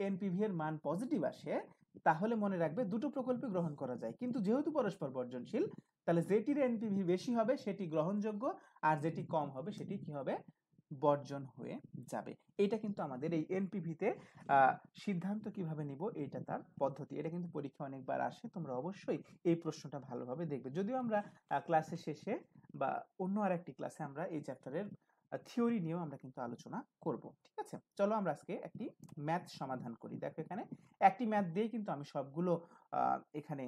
এনপিভি এর মান পজিটিভ আসে, তাহলে মনে রাখবে দুটো প্রকল্পে গ্রহণ করা যায়, কিন্তু যেহেতু পরস্পর বর্জনশীল তাহলে যেটির এনপিভি বেশি হবে সেটি গ্রহণযোগ্য, আর যেটি কম হবে সেটি কি হবে, বর্জন হয়ে যাবে। এটা কিন্তু আমাদের এই এনপিভিতে সিদ্ধান্ত কিভাবে নিব এটা তার পদ্ধতি। এটা কিন্তু পরীক্ষা অনেকবার আসে, তোমরা অবশ্যই এই প্রশ্নটা ভালোভাবে দেখবে। যদিও আমরা ক্লাসের শেষে বা অন্য আরেকটি ক্লাসে আমরা এই চ্যাপ্টারের থিওরি নিয়েও আমরা কিন্তু আলোচনা করব। ঠিক আছে, চলো আমরা আজকে একটি ম্যাথ সমাধান করি। দেখো এখানে একটি ম্যাথ দিয়ে কিন্তু আমি সবগুলো এখানে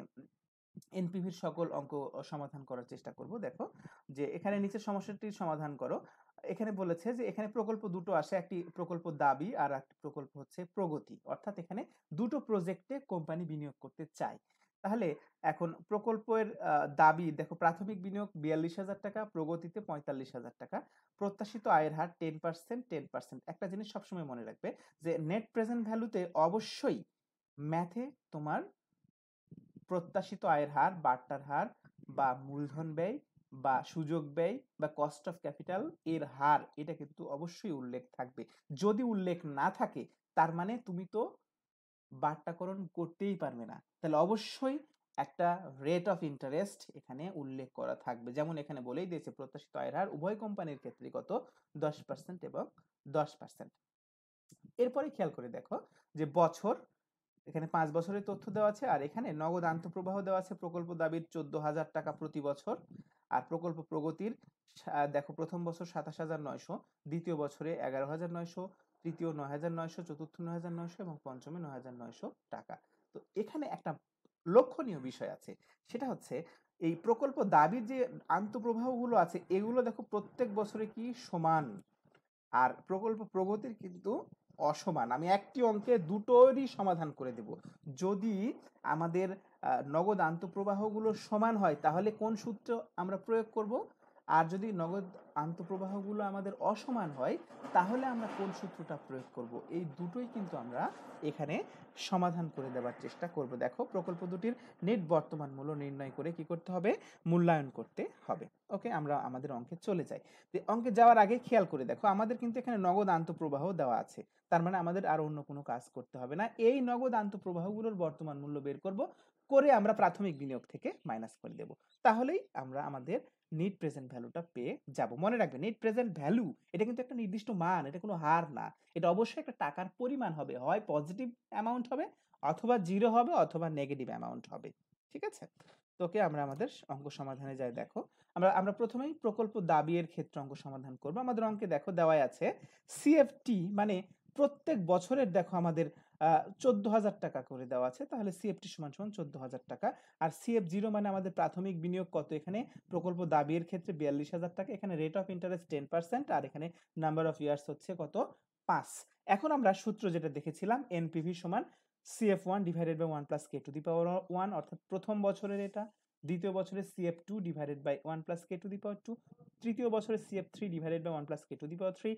এনপিভির সকল অঙ্ক সমাধান করার চেষ্টা করব। দেখো যে এখানে নিচের সমস্যাটির সমাধান করো। এখানে বলেছে যে এখানে প্রকল্প দুটো আসে, একটি প্রকল্প দাবি আর একটি প্রকল্প হচ্ছে প্রগতি, অর্থাৎ এখানে দুটো প্রজেক্টে কোম্পানি বিনিয়োগ করতে চায়। তাহলে এখন প্রকল্পের দাবি দেখো, প্রাথমিক বিনিয়োগ 42,000 টাকা, প্রগতিতে 45,000 টাকা, প্রত্যাশিত আয়ের হার 10%। 10%, একটা জিনিস সবসময় মনে রাখবে যে নেট প্রেজেন্ট ভ্যালুতে অবশ্যই ম্যাথে তোমার প্রত্যাশিত আয়ের হার, বাট্টার হার বা মূলধন ব্যয় বা সুযোগ ব্যয় বা কস্ট অফ ক্যাপিটাল এর হার, এটা কিন্তু অবশ্যই উল্লেখ থাকবে। যদি উল্লেখ না থাকে তার মানে তুমি তো বাট্টাকরণ করতেই পারবে না। তাহলে অবশ্যই একটা রেট অফ ইন্টারেস্ট এখানে উল্লেখ করা থাকবে। যেমন এখানে বলেই দিয়েছে প্রত্যাশিত আয়ের হার উভয় কোম্পানির ক্ষেত্রে কত, 10% এবং 10%। এরপরে খেয়াল করে দেখো যে বছর, এখানে 5 বছরের তথ্য দেওয়া আছে, আর এখানে নগদ আন্তঃপ্রবাহ দেওয়া আছে। প্রকল্প দাবির 14,000 টাকা প্রতি বছর, আর প্রকল্প প্রগতির দেখো প্রথম বছর 27,900, দ্বিতীয় বছরে 11,900, তৃতীয় 9,900, চতুর্থ 9,900 এবং পঞ্চমে 9,900 টাকা। তো এখানে একটা লক্ষণীয় বিষয় আছে, সেটা হচ্ছে এই প্রকল্প দাবির যে আন্তঃপ্রবাহগুলো আছে এগুলো দেখো প্রত্যেক বছরে কি সমান, আর প্রকল্প প্রগতির কিন্তু অসমান। আমি একটি অঙ্কে দুটোরই সমাধান করে দেব। যদি আমাদের নগদ আন্তঃপ্রবাহগুলো সমান হয় তাহলে কোন সূত্র আমরা প্রয়োগ করব, আর যদি নগদ আন্তঃপ্রবাহগুলো আমাদের অসমান হয় তাহলে আমরা কোন সূত্রটা প্রয়োগ করব, এই দুটোই কিন্তু আমরা এখানে সমাধান করে দেওয়ার চেষ্টা করব। দেখো প্রকল্প দুটির নেট বর্তমান মূল্য নির্ণয় করে কি করতে হবে, মূল্যায়ন করতে হবে। ওকে, আমরা আমাদের অঙ্কে চলে যাই। অঙ্কে যাওয়ার আগে খেয়াল করে দেখো আমাদের কিন্তু এখানে নগদ আন্তঃপ্রবাহ দেওয়া আছে, তার মানে আমাদের আর অন্য কোনো কাজ করতে হবে না। এই নগদ আন্তঃপ্রবাহগুলোর বর্তমান মূল্য বের করব, করে আমরা প্রাথমিক বিনিয়োগ থেকে মাইনাস করে দেব, তাহলেই আমরা আমাদের নেট প্রেজেন্ট ভ্যালুটা পেয়ে যাব। মনে রাখবে নেট প্রেজেন্ট ভ্যালু এটা কিন্তু একটা নির্দিষ্ট মান, এটা কোনো হার না, এটা অবশ্যই একটা টাকার পরিমাণ হবে, হয় পজিটিভ অ্যামাউন্ট হবে অথবা জিরো হবে অথবা নেগেটিভ অ্যামাউন্ট হবে। ঠিক আছে, তোকে আমরা আমাদের অঙ্ক সমাধানে যাই। দেখো আমরা আমরা প্রথমেই প্রকল্প দাবি এর ক্ষেত্রে অঙ্ক সমাধান করব। আমাদের অঙ্কে দেখো দেওয়াই আছে সিএফটি মানে প্রত্যেক বছরের দেখো আমাদের 14,000 টাকা করে দেওয়া আছে, তাহলে সিএফটি সমান সমান 14,000 টাকা। আর সিএফ জিরো মানে আমাদের প্রাথমিক বিনিয়োগ কত, এখানে প্রকল্প দাবি এর ক্ষেত্রে 42,000 টাকা, এখানে রেট অফ ইন্টারেস্ট 10%, আর এখানে নাম্বার অফ ইয়ার্স হচ্ছে কত, 5। এখন আমরা সূত্র যেটা দেখেছিলাম এনপিভি সমান CF1 divided by 1 plus K to the power 1, অর্থাৎ প্রথম বছরের এটা, দ্বিতীয় বছরে CF2 divided by 1 plus K to the power 2, তৃতীয় বছরে CF3 divided by 1 plus K to the power 3,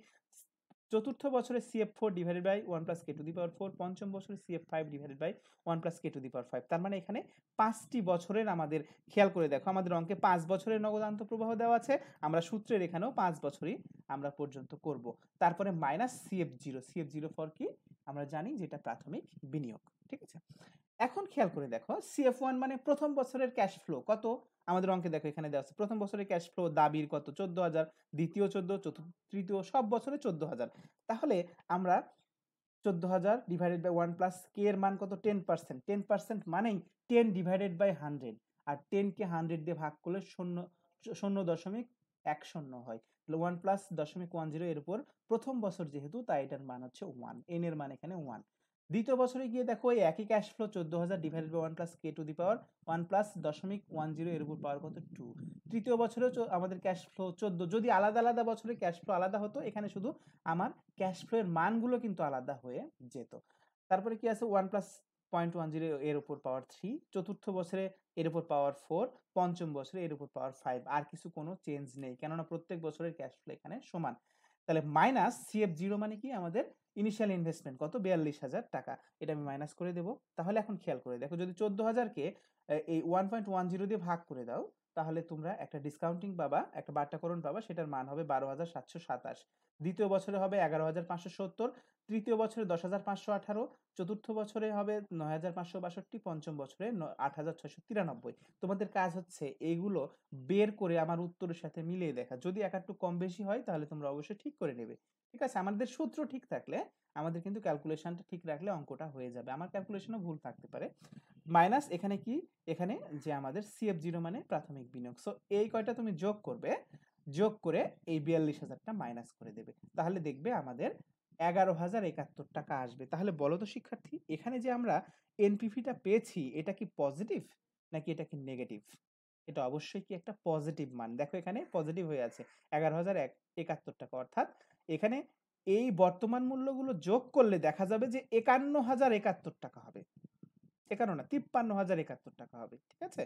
চতুর্থ বছরে CF4 divided by 1 plus K to the power 4, পঞ্চম বছরে CF5 divided by 1 plus K to the power 5। তার মানে এখানে 5টি বছরের আমাদের, খেয়াল করে দেখো আমাদের অঙ্কে 5 বছরের নগদ আন্তঃপ্রবাহ দেওয়া আছে, আমরা সূত্রের এখানেও 5 বছরই আমরা পর্যন্ত করব। তারপরে মাইনাস CF0, CF0 ফর কি আমরা জানি যেটা প্রাথমিক বিনিয়োগ। ঠিক আছে, এখন খেয়াল করে দেখো CF1 মানে প্রথম বছরের ক্যাশ ফ্লো কত, আমাদের অঙ্কে দেখো এখানে দেওয়া আছে প্রথম বছরের ক্যাশ ফ্লো দাবির কত, 14,000, দ্বিতীয় 14, চতুর্থ, তৃতীয় সব বছরে 14,000। তাহলে আমরা 14,000 ডিভাইডেড বাই 1 প্লাস কে এর মান কত, 10%। 10% মানেই 10 ডিভাইডেড বাই 100, আর 10 কে 100 দিয়ে ভাগ করলে 0.10 হয়। তাহলে 1 প্লাস 0.10 এর উপর প্রথম বছর যেহেতু তাই এটার মান হচ্ছে 1, এন এর মান এখানে 1। দ্বিতীয় বছরে গিয়ে দেখো এই একই cash flow 14,000 divided by 1 plus K to the power 1 plus 0.10 এর উপর পাওয়ার কত, 2। তৃতীয় বছরেও আমাদের ক্যাশ ফ্লো 14, যদি আলাদা আলাদা বছরে ক্যাশ ফ্লো আলাদা হতো এখানে শুধু আমার ক্যাশ ফ্লো এর মানগুলো কিন্তু আলাদা হয়ে যেত। তারপরে কি আছে 1 প্লাস 0.10 এর উপর পাওয়ার 3, চতুর্থ বছরে এর উপর পাওয়ার 4, পঞ্চম বছরে এর উপর পাওয়ার 5। আর কিছু কোনো চেঞ্জ নেই কেননা প্রত্যেক বছরের ক্যাশ ফ্লো এখানে সমান। তাহলে মাইনাস CF0 মানে কি আমাদের ইনিশিয়াল ইনভেস্টমেন্ট কত, 42,000 টাকা, এটা আমি মাইনাস করে দেব। তাহলে এখন খেয়াল করে দেখো যদি 14,000 কে এই 1.10 দিয়ে ভাগ করে দাও তাহলে তোমরা একটা ডিসকাউন্টিং পাবা, একটা বাট্টাকরণ পাবা, সেটার মান হবে 12,727। দ্বিতীয় বছরে হবে 11,570, তৃতীয় বছরে 10,518, চতুর্থ বছরে হবে 9,562, পঞ্চম বছরে 8,693। তোমাদের কাজ হচ্ছে এইগুলো বের করে আমার উত্তরের সাথে মিলিয়ে দেখা। যদি এক একটু কম বেশি হয় তাহলে তোমরা অবশ্যই ঠিক করে নেবে। ঠিক আছে, আমাদের সূত্র ঠিক থাকলে, আমাদের কিন্তু ক্যালকুলেশনটা ঠিক রাখলে অঙ্কটা হয়ে যাবে। আমার ক্যালকুলেশনও ভুল থাকতে পারে। মাইনাস এখানে কি, এখানে যে আমাদের CF0 মানে প্রাথমিক বিনিয়োগ, সো এই কয়টা তুমি যোগ করবে, যোগ করে এই 42,000টা মাইনাস করে দেবে, তাহলে দেখবে আমাদের 11,071 টাকা আসবে। তাহলে বলো তো শিক্ষার্থী, এখানে যে আমরা এনপিভিটা পেয়েছি এটা কি পজিটিভ নাকি এটা কি নেগেটিভ? এটা অবশ্যই কি একটা পজিটিভ মান। দেখো এখানে পজিটিভ হয়ে আছে 11,071 টাকা, অর্থাৎ এখানে এই বর্তমান মূল্যগুলো যোগ করলে দেখা যাবে যে 51,071 টাকা হবে। 51 না, 53,071 টাকা হবে। ঠিক আছে,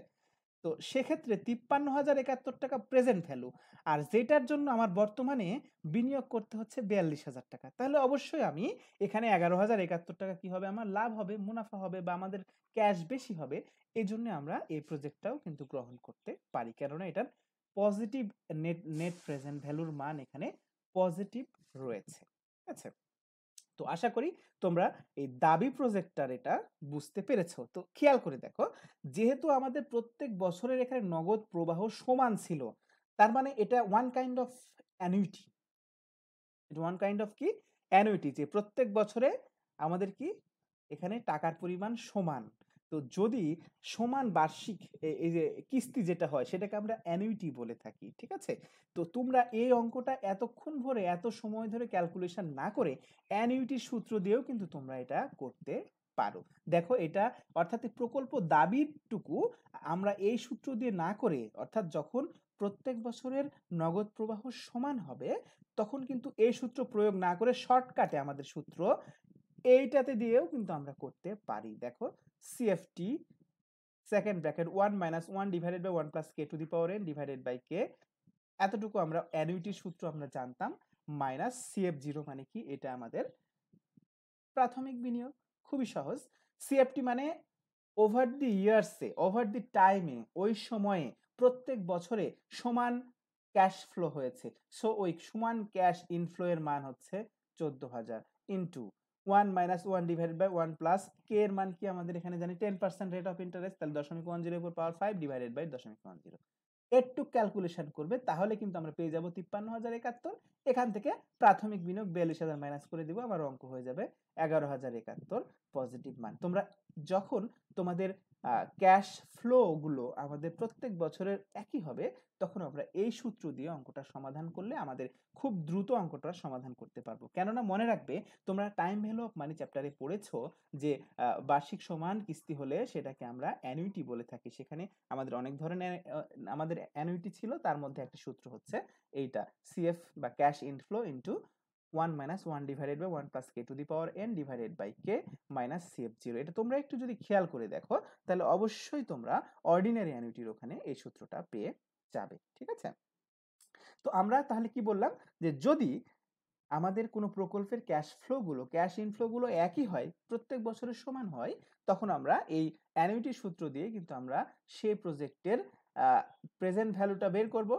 তো সেক্ষেত্রে 53,071 টাকা প্রেজেন্ট ভ্যালু, আর যেটার জন্য আমার বর্তমানে বিনিয়োগ করতে হচ্ছে 42,000 টাকা, তাহলে অবশ্যই আমি এখানে 11,071 টাকা কি হবে, আমার লাভ হবে, মুনাফা হবে, বা আমাদের ক্যাশ বেশি হবে। এই জন্য আমরা এই প্রজেক্টটাও কিন্তু গ্রহণ করতে পারি, কেননা এটার পজিটিভ নেট নেট প্রেজেন্ট ভ্যালুর মান এখানে পজিটিভ রয়েছে। ঠিক আছে, তো আশা করি তোমরা এই দাবি প্রজেক্টটার এটা বুঝতে পেরেছো। তো খেয়াল করে দেখো, যেহেতু আমাদের প্রত্যেক বছরের এখানে নগদ প্রবাহ সমান ছিল, তার মানে এটা ওয়ান কাইন্ড অফ অ্যানুইটি। এটা ওয়ান কাইন্ড অফ কি, অ্যানুইটি, যে প্রত্যেক বছরে আমাদের কি এখানে টাকার পরিমাণ সমান। তো যদি সমান বার্ষিক এই যে কিস্তি যেটা হয় সেটাকে আমরা অ্যানুইটি বলে থাকি। ঠিক আছে, তো তোমরা এই অঙ্কটা এতক্ষণ ধরে এত সময় ধরে ক্যালকুলেশন না করে অ্যানুইটির সূত্র দিয়েও কিন্তু তোমরা এটা করতে পারো। দেখো এটা, অর্থাৎ এই প্রকল্প দাবিটুকু আমরা এই সূত্র দিয়ে না করে, অর্থাৎ যখন প্রত্যেক বছরের নগদ প্রবাহ সমান হবে তখন কিন্তু এই সূত্র প্রয়োগ না করে শর্টকাটে আমাদের সূত্র এইটাতে দিয়েও কিন্তু আমরা করতে পারি। দেখো CFT second bracket 1 - 1 divided by 1 plus k to the power n divided by k, এতটুকু আমরা অ্যানুইটির সূত্র আমরা জানতাম। মাইনাস CF0 মানে কি, এটা আমাদের প্রাথমিক বিনিয়োগ। খুবই সহজ। CFT মানে ওভার দি ইয়ার্সে, ওভার দি টাইমে, ওই সময়ে প্রত্যেক বছরে সমান ক্যাশ ফ্লো হয়েছে, সো ওই সমান ক্যাশ ইনফ্লো এর মান হচ্ছে 14,000 ইন্টু 1 - 1 ডিভাইডেড বাই 1 প্লাস কে এর মান কি আমাদের এখানে জানি 10% রেট অফ ইন্টারেস্ট, তাহলে 0.10 উপর পাওয়ার 5 ডিভাইডেড বাই 0.10। একটু ক্যালকুলেশন করবে তাহলে কিন্তু আমরা পেয়ে যাব 53,071। এখান থেকে প্রাথমিক বিনিয়োগ 42,000 মাইনাস করে দিব, আমার অঙ্ক হয়ে যাবে 11,071 পজিটিভ মান। তোমরা যখন তোমাদের ক্যাশ ফ্লো গুলো আমাদের প্রত্যেক বছরের একই হবে, তখন আমরা এই সূত্র দিয়ে অঙ্কটা সমাধান করলে আমাদের খুব দ্রুত অঙ্কটা সমাধান করতে পারবো। কেননা মনে রাখবে, তোমরা টাইম ভ্যালু অফ মানি চ্যাপ্টারে পড়েছো যে বার্ষিক সমান কিস্তি হলে সেটাকে আমরা অ্যানুইটি বলে থাকি। সেখানে আমাদের অনেক ধরনের আমাদের অ্যানুইটি ছিল, তার মধ্যে একটা সূত্র হচ্ছে এইটা, CF বা cash inflow into 1 - 1 divided by 1 plus k to the power n divided by k minus CF0। এটা তোমরা একটু যদি খেয়াল করে দেখো তাহলে অবশ্যই তোমরা অর্ডিনারি অ্যানুইটির ওখানে এই সূত্রটা পেয়ে যাবে। ঠিক আছে, তো আমরা তাহলে কি বললাম, যে যদি আমাদের কোনো প্রকল্পের ক্যাশ ইনফ্লো গুলো একই হয়, প্রত্যেক বছরের সমান হয়, তখন আমরা এই অ্যানুইটির সূত্র দিয়ে কিন্তু আমরা সেই প্রজেক্টের প্রেজেন্ট ভ্যালুটা বের করব,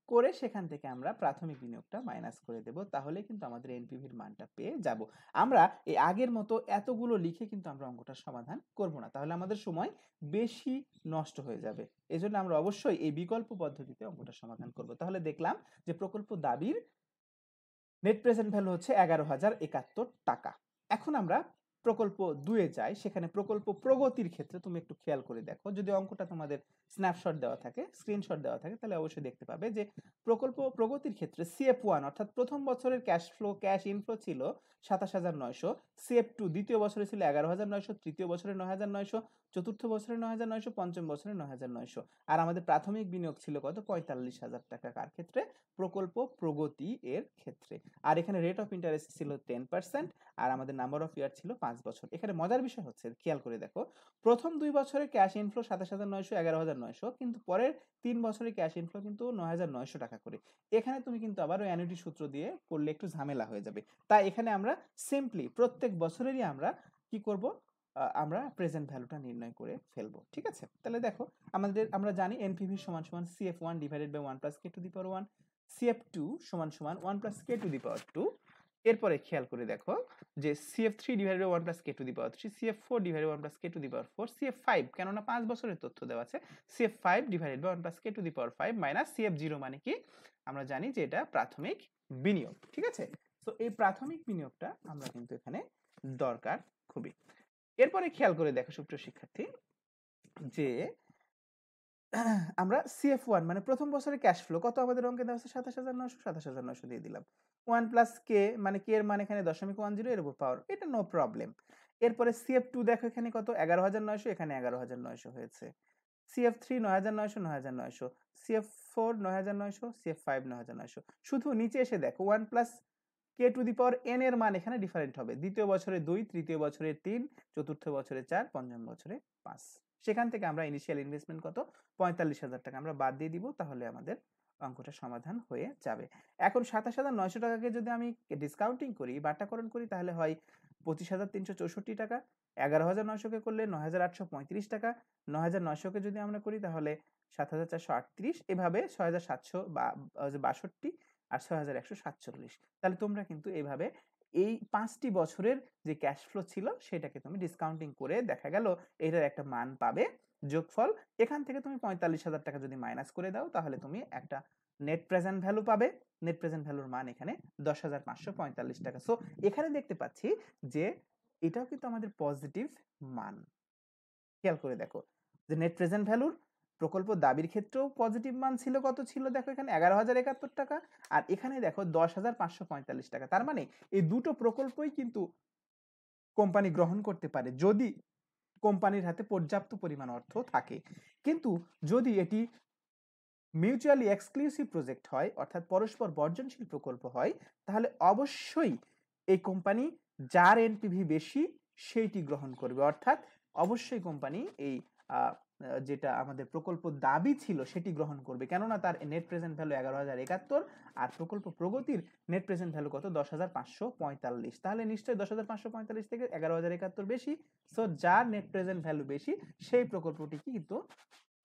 করে সেখান থেকে আমরা প্রাথমিক বিনিয়োগটা মাইনাস করে দেব, তাহলে কিন্তু আমাদের এনপিভির মানটা পেয়ে যাব। আমরা এই আগের মতো এতগুলো লিখে কিন্তু আমরা অঙ্কটা সমাধান করব না, তাহলে আমাদের সময় বেশি নষ্ট হয়ে যাবে। এজন্য আমরা অবশ্যই এই বিকল্প পদ্ধতিতে অঙ্কটা সমাধান করব। তাহলে দেখলাম যে প্রকল্প দাবির নেট প্রেজেন্ট ভ্যালু হচ্ছে 11,071 টাকা। এখন আমরা প্রকল্প 2-এ যাই, সেখানে প্রকল্প প্রগতির ক্ষেত্রে তুমি একটু খেয়াল করে দেখো, যদি অঙ্কটা তোমাদের স্ন্যাপশট দেওয়া থাকে, স্ক্রিনশট দেওয়া থাকে, তাহলে অবশ্যই দেখতে পাবে যে প্রকল্প প্রগতির ক্ষেত্রে CF1 অর্থাৎ প্রথম বছরের ক্যাশ ইনফ্লো ছিল 27,900, CF2 দ্বিতীয় বছরে ছিল 11,900, তৃতীয় বছরে 9,900, চতুর্থ বছরে 9,900, পঞ্চম বছরে 9,900, আর আমাদের প্রাথমিক বিনিয়োগ ছিল কত, 45,000 টাকা। কার ক্ষেত্রে? প্রকল্প প্রগতি এর ক্ষেত্রে। আর এখানে রেট অফ ইন্টারেস্ট ছিল 10%, আর আমাদের নাম্বার অফ ইয়ার ছিল 5 বছর। এখানে মজার বিষয় হচ্ছে, খেয়াল করে দেখো, প্রথম 2 বছরের ক্যাশ ইনফ্লো 27,900, 11,900, কিন্তু পরের 3 বছরের ক্যাশ ইনফ্লো কিন্তু 9,900 টাকা করে। এখানে তুমি কিন্তু আবার ওই অ্যানুইটি সূত্র দিয়ে করলে একটু ঝামেলা হয়ে যাবে। তাই এখানে আমরা সিম্পলি প্রত্যেক বছরেরই আমরা কি করব, আমরা প্রেজেন্ট ভ্যালুটা নির্ণয় করে ফেলবো। ঠিক আছে, তাহলে দেখো আমরা জানি এনপিভি সমান সমান CF1 divided by 1 plus K to the power 1, CF2 সমান সমান 1 plus K to the power 2। এরপরে খেয়াল করে দেখো যে CF3 divided by 1 plus K to the power 3, CF4 divided by 1 plus K to the power 4, CF5 কেননা 5 বছরের তথ্য দেওয়া আছে, CF5 divided by 1 plus K to the power 5 minus CF0 মানে কি আমরা জানি যে এটা প্রাথমিক বিনিয়োগ। ঠিক আছে, তো এই প্রাথমিক বিনিয়োগটা আমরা কিন্তু এখানে দরকার খুবই। এরপরে খেয়াল করে দেখো সুপ্রিয় শিক্ষার্থী যে আমরা CF1 মানে প্রথম বছরের ক্যাশ ফ্লো কত আমাদের অঙ্কে দেওয়া আছে 27900 দিয়ে দিলাম। 1 প্লাস কে মানে কে এর মান এখানে 0.10 এর উপর পাওয়ার, এটা নো প্রবলেম। এরপরে CF2 দেখো এখানে কত 11900, এখানে 11900 হয়েছে। CF3 9900, CF4 9900, CF5 9900। শুধু নিচে এসে দেখো 1 plus K to the power n এর মান এখানে ডিফারেন্ট হবে, দ্বিতীয় বছরে 2, তৃতীয় বছরে 3, চতুর্থ বছরে 4, পঞ্চম বছরে 5। সেখান থেকে আমরা ইনিশিয়াল ইনভেস্টমেন্ট কত 45,000 টাকা আমরা বাদ দিয়ে দিব, তাহলে আমাদের অঙ্কটা সমাধান হয়ে যাবে। এখন 27,900 টাকাকে যদি আমি ডিসকাউন্টিং করি বাটাকরণ করি তাহলে হয় 25,364 টাকা। 11,900 কে করলে 9,835 টাকা। 9,900 কে যদি আমরা করি তাহলে 7,438, এভাবে 6,762 আর 6,147। তাহলে তোমরা কিন্তু এইভাবে এই 5টি বছরের যে ক্যাশ ফ্লো ছিল সেটাকে তুমি ডিসকাউন্টিং করে দেখা গেল এটার একটা মান পাবে যোগফল। এখান থেকে তুমি 45,000 টাকা যদি মাইনাস করে দাও তাহলে তুমি একটা নেট প্রেজেন্ট ভ্যালু পাবে। নেট প্রেজেন্ট ভ্যালুর মান এখানে 10,545 টাকা। সো এখানে দেখতে পাচ্ছি যে এটাও কিন্তু আমাদের পজিটিভ মান। খেয়াল করে দেখো যে নেট প্রেজেন্ট ভ্যালুর প্রকল্প দাবির ক্ষেত্রেও পজিটিভ মান ছিল, কত ছিল দেখো এখানে 11,071 টাকা, আর এখানে দেখো 10,545 টাকা। তার মানে এই দুটো প্রকল্পই কিন্তু কোম্পানি গ্রহণ করতে পারে যদি কোম্পানির হাতে পর্যাপ্ত পরিমাণ অর্থ থাকে। কিন্তু যদি এটি মিউচুয়ালি এক্সক্লুসিভ প্রজেক্ট হয় অর্থাৎ পরস্পর বর্জনশীল প্রকল্প হয় তাহলে অবশ্যই এই কোম্পানি যার এনপিভি বেশি সেইটি গ্রহণ করবে, অর্থাৎ অবশ্যই কোম্পানি এই যেটা আমাদের প্রকল্প দাবি ছিল সেটি গ্রহণ করবে, কেননা তার নেট প্রেজেন্ট ভ্যালু 11,071 আর প্রকল্প প্রগতির নেট প্রেজেন্ট ভ্যালু কত 10,545। তাহলে নিশ্চয়ই 10,545 থেকে 11,071 বেশি। সো যার নেট প্রেজেন্ট ভ্যালু বেশি সেই প্রকল্পটি কিন্তু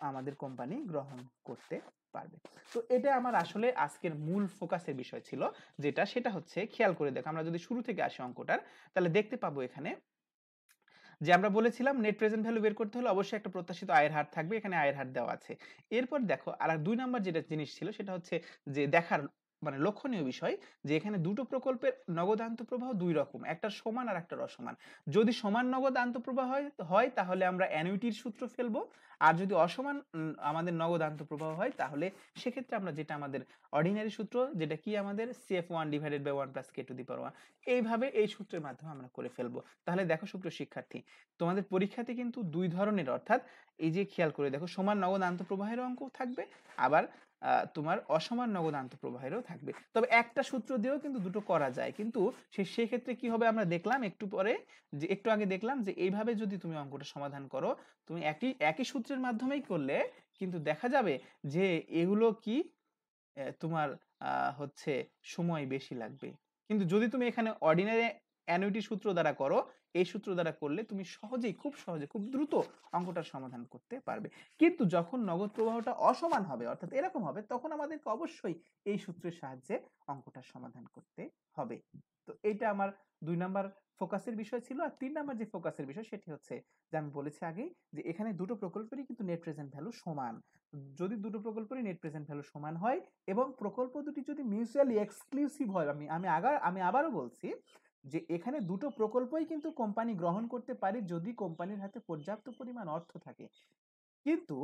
আমাদের কোম্পানি গ্রহণ করতে পারবে। তো এটা আমার আসলে আজকের মূল ফোকাসের বিষয় ছিল, সেটা হচ্ছে খেয়াল করে দেখো আমরা যদি শুরু থেকে আসি অঙ্কটার তাহলে দেখতে পাবো এখানে যে আমরা বলেছিলাম নেট প্রেজেন্ট ভ্যালু বের করতে হলে অবশ্যই একটা প্রত্যাশিত আয়ের হার থাকবে, এখানে আয়ের হার দেওয়া আছে। এরপর দেখো আর 2 নাম্বার যেটা জিনিস ছিল সেটা হচ্ছে যে দেখার মানে লক্ষণীয় বিষয় যে এখানে দুটো প্রকল্পের নগদ আন্তঃপ্রবাহ দুই রকম, একটা সমান আর একটা অসমান। যদি সমান নগদ আন্তঃপ্রবাহ হয় তাহলে আমরা অ্যানুইটির সূত্র ফেলবো, আর যদি অসমান আমাদের নগদ আন্তঃপ্রবাহ হয় তাহলে সেক্ষেত্রে আমরা যেটা আমাদের অর্ডিনারি সূত্র যেটা কি আমাদের CF1 divided by 1 plus K to the power 1, এইভাবে এই সূত্রের মাধ্যমে আমরা করে ফেলবো। তাহলে দেখো সুপ্রিয় শিক্ষার্থী তোমাদের পরীক্ষাতে কিন্তু দুই ধরনের, অর্থাৎ এই যে খেয়াল করে দেখো সমান নগদ আন্তঃপ্রবাহের অঙ্ক থাকবে, আবার তোমার অসমান নগদ আন্তঃপ্রবাহেরও থাকবে। তবে একটা সূত্র দিয়েও কিন্তু দুটো করা যায়, কিন্তু সেই ক্ষেত্রে কি হবে আমরা দেখলাম একটু আগে দেখলাম যে এইভাবে যদি তুমি অঙ্কটা সমাধান করো তুমি একই সূত্রের মাধ্যমেই করলে কিন্তু দেখা যাবে যে এগুলো কি তোমার হচ্ছে সময় বেশি লাগবে। কিন্তু যদি তুমি এখানে অর্ডিনারি অ্যানুইটি সূত্র দ্বারা করো, এই সূত্র দ্বারা করলে তুমি খুব সহজে খুব দ্রুত অঙ্কটার সমাধান করতে পারবে। কিন্তু যখন নগদ প্রবাহটা অসমান হবে অর্থাৎ এরকম হবে তখন আমাদেরকে অবশ্যই এই সূত্রের সাহায্যে অঙ্কটার সমাধান করতে হবে। তো এইটা আমার 2 নাম্বার ফোকাসের বিষয় ছিল। আর 3 নাম্বার যে ফোকাসের বিষয় সেটি হচ্ছে যে আমি বলেছি আগেই যে এখানে দুটো প্রকল্পেরই কিন্তু নেট প্রেজেন্ট ভ্যালু সমান। যদি দুটো প্রকল্পেরই নেট প্রেজেন্ট ভ্যালু সমান হয় এবং প্রকল্প দুটি যদি মিউচুয়ালি এক্সক্লুসিভ হয়, আমি আবারও বলছি যে এখানে দুটো প্রকল্পই কিন্তু কোম্পানি গ্রহণ করতে পারে যদি কোম্পানির হাতে পর্যাপ্ত পরিমাণ অর্থ থাকে। কিন্তু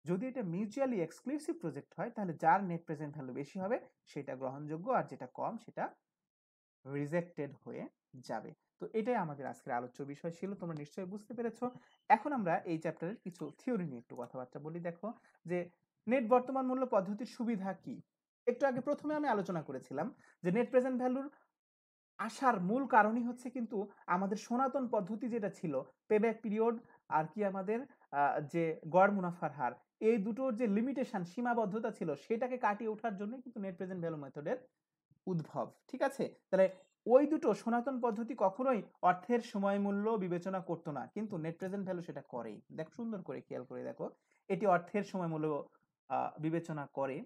যদি এটা মিউচুয়ালি এক্সক্লুসিভ প্রজেক্ট হয় তাহলে যার নেট প্রেজেন্ট ভ্যালু বেশি হবে সেটা গ্রহণযোগ্য, আর যেটা কম সেটা রিজেক্টেড হয়ে যাবে। তো এটাই আমাদের আজকের আলোচ্য বিষয় ছিল, তোমরা নিশ্চয়ই বুঝতে পেরেছো। এখন আমরা এই চ্যাপ্টারের কিছু থিওরি নিয়ে একটু কথাবার্তা বলি। দেখো যে নেট বর্তমান মূল্য পদ্ধতির সুবিধা কি। একটু আগে প্রথমে আমি আলোচনা করেছিলাম যে নেট প্রেজেন্ট ভ্যালুর আসার মূল কারণই হচ্ছে কিন্তু আমাদের সনাতন পদ্ধতি যেটা ছিল পেব্যাক পিরিয়ড আর কি আমাদের যে গড় মুনাফার হার, এই দুটোর যে লিমিটেশন সীমাবদ্ধতা ছিল সেটাকে কাটিয়ে ওঠার জন্য কিন্তু নেট প্রেজেন্ট ভ্যালু মেথডের উদ্ভব। ঠিক আছে, তাহলে ওই দুটো সনাতন পদ্ধতি কখনোই অর্থের সময় মূল্য বিবেচনা করতো না, কিন্তু নেট প্রেজেন্ট ভ্যালু সেটা করেই। দেখো সুন্দর করে খেয়াল করে দেখো, এটি অর্থের সময় মূল্য বিবেচনা করে।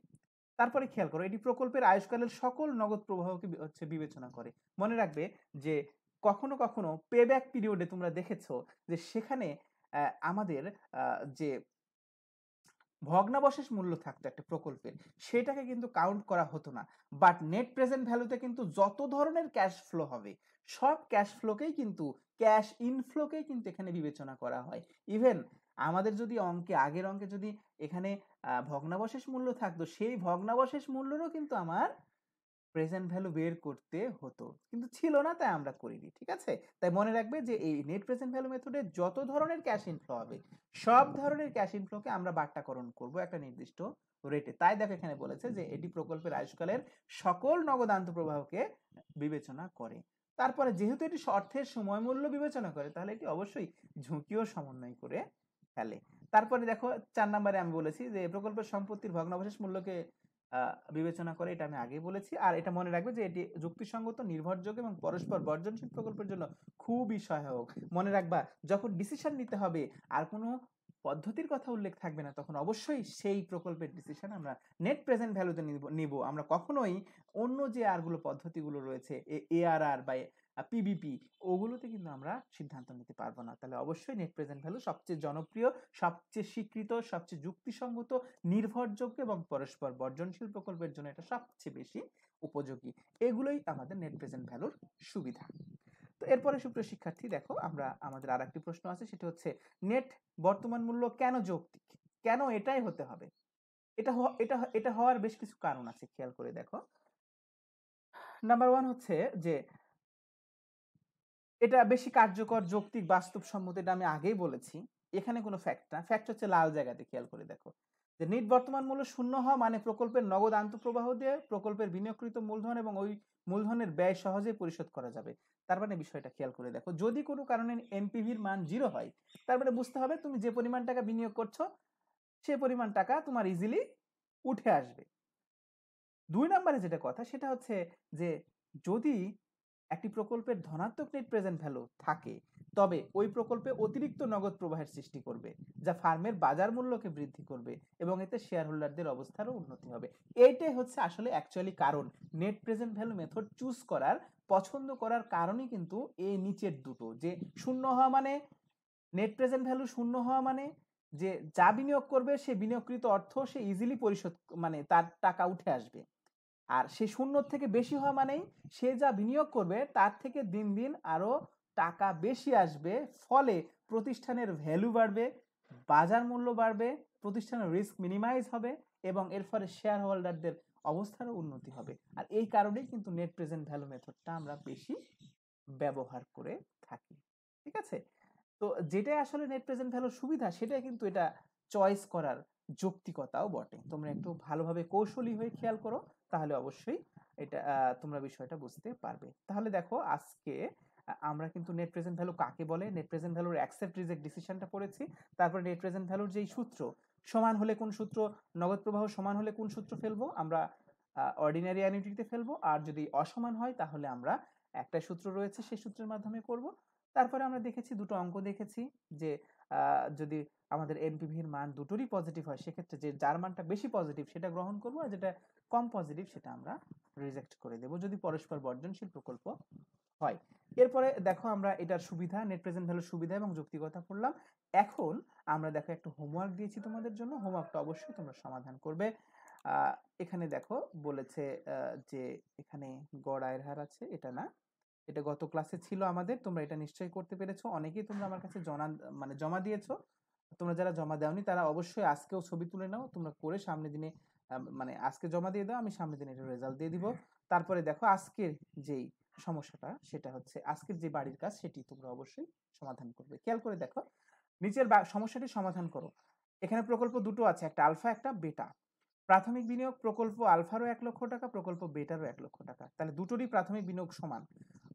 তারপরে খেয়াল করো, এটি প্রকল্পের আয়ুষ্কালের সকল নগদ প্রবাহকে বিবেচনা করে। মনে রাখবে যে কখনো কখনো পেব্যাক পিরিয়ডে তোমরা দেখেছো যে সেখানে আমাদের যে ভগ্নাবশেষ মূল্য থাকতো একটা প্রকল্পের, সেটাকে কিন্তু কাউন্ট করা হতো না। বাট নেট প্রেজেন্ট ভ্যালুতে কিন্তু যত ধরনের ক্যাশ ফ্লো হবে, সব ক্যাশ ফ্লোকেই কিন্তু, ক্যাশ ইনফ্লোকেই কিন্তু এখানে বিবেচনা করা হয়। ইভেন আমাদের যদি আগের অঙ্কে যদি এখানে ভগ্নাবশেষ মূল্য থাকতো, সেই ভগ্নাবশেষ মূল্যরও কিন্তু আমার প্রেজেন্ট ভ্যালু বের করতে হতো, কিন্তু ছিল না, তাই আমরা করিনি। ঠিক আছে, তাই মনে রাখবে যে এই নেট প্রেজেন্ট ভ্যালু মেথডে যত ধরনের ক্যাশ ইনফ্লো হবে, সব ধরনের ক্যাশ ইনফ্লোকে আমরা বাট্টাকরণ করব একটা নির্দিষ্ট রেটে। তাই দেখো এখানে বলেছে যে এটি প্রকল্পের আয়ুষ্কালের সকল নগদ আন্তঃপ্রবাহকে বিবেচনা করে। তারপরে যেহেতু এটি অর্থের সময় মূল্য বিবেচনা করে, তাহলে এটি অবশ্যই ঝুঁকিও সমন্বয় করে ফেলে। তারপরে দেখো 4 নম্বরে আমি বলেছি যে প্রকল্পের সম্পত্তির ভগ্নাবশেষ মূল্যকে বিবেচনা করে, এটা আমি আগেই বলেছি। আর এটা মনে রাখবে যে এটি যুক্তিসঙ্গত, নির্ভরযোগ্য এবং পরস্পর বর্জনশীল প্রকল্পের জন্য খুবই সহায়ক। মনে রাখবা, যখন ডিসিশন নিতে হবে আর কোনো পদ্ধতির কথা উল্লেখ থাকবে না, তখন অবশ্যই সেই প্রকল্পের ডিসিশন আমরা নেট প্রেজেন্ট ভ্যালুতে নিব। আমরা কখনোই অন্য যে আরগুলো পদ্ধতিগুলো রয়েছে, এআরআর বা পিবিপি, ওগুলোতে কিন্তু আমরা সিদ্ধান্ত নিতে পারবো না। তাহলে অবশ্যই নেট প্রেজেন্ট ভ্যালু সবচেয়ে জনপ্রিয়, সবচেয়ে স্বীকৃত, সবচেয়ে যুক্তিসঙ্গত, নির্ভরযোগ্য এবং পরস্পর বর্জনশীল প্রকল্পের জন্য এটা সবচেয়ে বেশি উপযোগী। এগুলোই আমাদের নেট প্রেজেন্ট ভ্যালুর সুবিধা। তো এরপরে সুপ্রিয় শিক্ষার্থী, দেখো আমরা আমাদের আর একটি প্রশ্ন আছে, সেটা হচ্ছে নেট বর্তমান মূল্য কেন যৌক্তিক? কেন এটাই হতে হবে? এটা হওয়ার বেশ কিছু কারণ আছে, খেয়াল করে দেখো। নাম্বার 1 হচ্ছে যে এটা বেশি কার্যকর, যৌক্তিক, বাস্তবসম্মত। এটা আমি আগেই বলেছি, এখানে কোনো ফ্যাক্ট না, ফ্যাক্ট হচ্ছে লাল জায়গাতে। খেয়াল করে দেখো যে নেট বর্তমান মূল্য শূন্য হওয়া মানে প্রকল্পের নগদ আন্তঃপ্রবাহ দিয়ে প্রকল্পের বিনিয়োগকৃত মূলধন এবং ওই মূলধনের ব্যয় সহজেই পরিশোধ করা যাবে। তার মানে বিষয়টা খেয়াল করে দেখো, যদি কোনো কারণে এনপিভির মান 0 হয়, তার মানে বুঝতে হবে তুমি যে পরিমাণ টাকা বিনিয়োগ করছো, সে পরিমাণ টাকা তোমার ইজিলি উঠে আসবে। 2 নম্বরে যেটা কথা, সেটা হচ্ছে যে যদি একটি প্রকল্পের ধনাত্মক নেট প্রেজেন্ট ভ্যালু থাকে, তবে ওই প্রকল্পে অতিরিক্ত নগদ প্রবাহের সৃষ্টি করবে, যা ফার্মের বাজার মূল্যকে বৃদ্ধি করবে এবং এতে শেয়ার হোল্ডারদের অবস্থারও উন্নতি হবে। এইটাই হচ্ছে আসলে অ্যাকচুয়ালি কারণ net present value method choose করার, পছন্দ করার কারণই কিন্তু এই নিচের দুটো, যে শূন্য হওয়া মানে, নেট প্রেজেন্ট ভ্যালু শূন্য হওয়া মানে যে যা বিনিয়োগ করবে সে বিনিয়োগকৃত অর্থ সে ইজিলি পরিশোধ, মানে তার টাকা উঠে আসবে। আর সে শূন্য থেকে বেশি হওয়া মানেই সে যা বিনিয়োগ করবে তার থেকে দিন দিন আরো টাকা বেশি আসবে, ফলে প্রতিষ্ঠানের ভ্যালু বাড়বে, বাজার মূল্য বাড়বে, প্রতিষ্ঠানের রিস্ক মিনিমাইজ হবে এবং এর ফলে শেয়ার হোল্ডারদের অবস্থারও উন্নতি হবে। আর এই কারণেই কিন্তু নেট প্রেজেন্ট ভ্যালু মেথডটা আমরা বেশি ব্যবহার করে থাকি। ঠিক আছে, তো যেটাই আসলে নেট প্রেজেন্ট ভ্যালুর সুবিধা, সেটাই কিন্তু এটা চয়েস করার যৌক্তিকতাও বটে। তোমরা একটু ভালোভাবে কৌশলী হয়ে খেয়াল করো, তাহলে অবশ্যই এটা তোমরা বিষয়টা বুঝতে পারবে। তাহলে দেখো আজকে আমরা কিন্তু নেট প্রেজেন্ট ভ্যালু কাকে বলে, নেট প্রেজেন্ট ভ্যালুর অ্যাকসেপ্ট রিজেক্ট ডিসিশনটা পড়েছি। তারপরে নেট প্রেজেন্ট ভ্যালুর যেই সূত্র, সমান হলে কোন সূত্র, নগদ প্রবাহ সমান হলে কোন সূত্র ফেলবো আমরা, অর্ডিনারি অ্যানুইটিতে ফেলবো, আর যদি অসমান হয় তাহলে আমরা একটা সূত্র রয়েছে সেই সূত্রের মাধ্যমে করব। তারপরে আমরা দেখেছি, দুটো অঙ্ক দেখেছি, যে যদি আমাদের এনপিভির মান দুটোরই পজিটিভ হয়, সেক্ষেত্রে যে যার মানটা বেশি পজিটিভ সেটা গ্রহণ করব, আর যেটা কম পজিটিভ সেটা আমরা রিজেক্ট করে দেব, যদি পরস্পর বর্জনশীল প্রকল্প হয়। এরপরে দেখো আমরা এটার সুবিধা, নেট প্রেজেন্ট ভ্যালুর সুবিধা এবং যৌক্তিকতা পড়লাম। এখন আমরা দেখো একটা হোমওয়ার্ক দিয়েছি তোমাদের জন্য, হোমওয়ার্কটা অবশ্যই তোমরা সমাধান করবে। এখানে দেখো বলেছে যে এখানে গড় আয়ের হার আছে, এটা না, এটা গত ক্লাসে ছিল আমাদের, তোমরা এটা নিশ্চয়ই করতে পেরেছো। অনেকেই তোমরা আমার কাছে জমা দিয়েছো। তোমরা যারা জমা দাওনি তারা অবশ্যই আজকেও ছবি তুলে নাও, তোমরা করে সামনের দিনে মানে আজকে জমা দিয়ে দাও, আমি সামনের দিনে এটা রেজাল্ট দিয়ে দিব। তারপরে দেখো আজকের যেই সমস্যাটা, সেটা হচ্ছে আজকের যে বাড়ির কাজ, সেটি তোমরা অবশ্যই সমাধান করবে। খেয়াল করে দেখো, নিচের সমস্যাটি সমাধান করো। এখানে প্রকল্প দুটো আছে, একটা আলফা একটা বেটা। প্রাথমিক বিনিয়োগ প্রকল্প আলফারও 1 লক্ষ টাকা, প্রকল্প বেটারও 1 লক্ষ টাকা। তাহলে দুটোরই প্রাথমিক বিনিয়োগ সমান।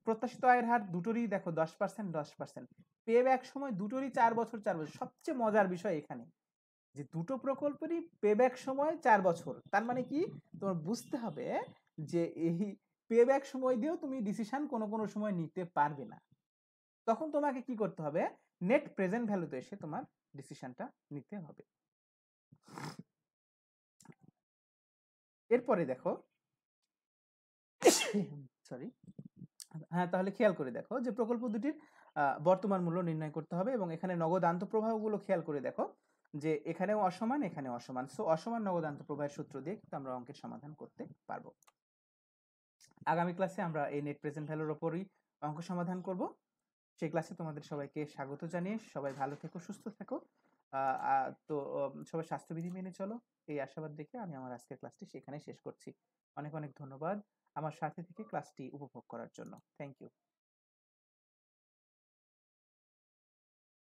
প্রত্যাশিত আয়ের হার দুটোরই দেখো 10%, 10%। পে ব্যাক সময় দুটোরই 4 বছর 4 বছর। সবচেয়ে মজার বিষয় এখানে যে দুটো প্রকল্পেরই পে ব্যাক সময় 4 বছর। তার মানে কি, তোমার বুঝতে হবে যে এই পেব্যাক সময় দিয়েও তুমি ডিসিশন কোনো কোনো সময় নিতে পারবে না, তখন তোমাকে কি করতে হবে, নেট প্রেজেন্ট ভ্যালুতে এসে তোমার ডিসিশনটা নিতে হবে। এরপরে দেখো, সরি, হ্যাঁ, তাহলে খেয়াল করে দেখো যে প্রকল্প দুটির বর্তমান মূল্য নির্ণয় করতে হবে, এবং এখানে নগদ আন্তঃপ্রবাহগুলো খেয়াল করে দেখো যে এখানেও অসমান, এখানেও অসমান। সো অসমান নগদ আন্তঃপ্রবাহের সূত্র দিয়ে কিন্তু আমরা অঙ্কের সমাধান করতে পারবো। আগামী ক্লাসে আমরা এই নেট প্রেজেন্ট ভ্যালুর ওপরই অঙ্ক সমাধান করব। সেই ক্লাসে তোমাদের সবাইকে স্বাগত জানিয়ে সবাই ভালো থেকো, সুস্থ থেকো। তো সবাই স্বাস্থ্যবিধি মেনে চলো, এই আশাবাদ রেখে আমি আমার আজকের ক্লাসটি সেখানে শেষ করছি। অনেক অনেক ধন্যবাদ আমার সাথে থেকে ক্লাসটি উপভোগ করার জন্য। Thank you.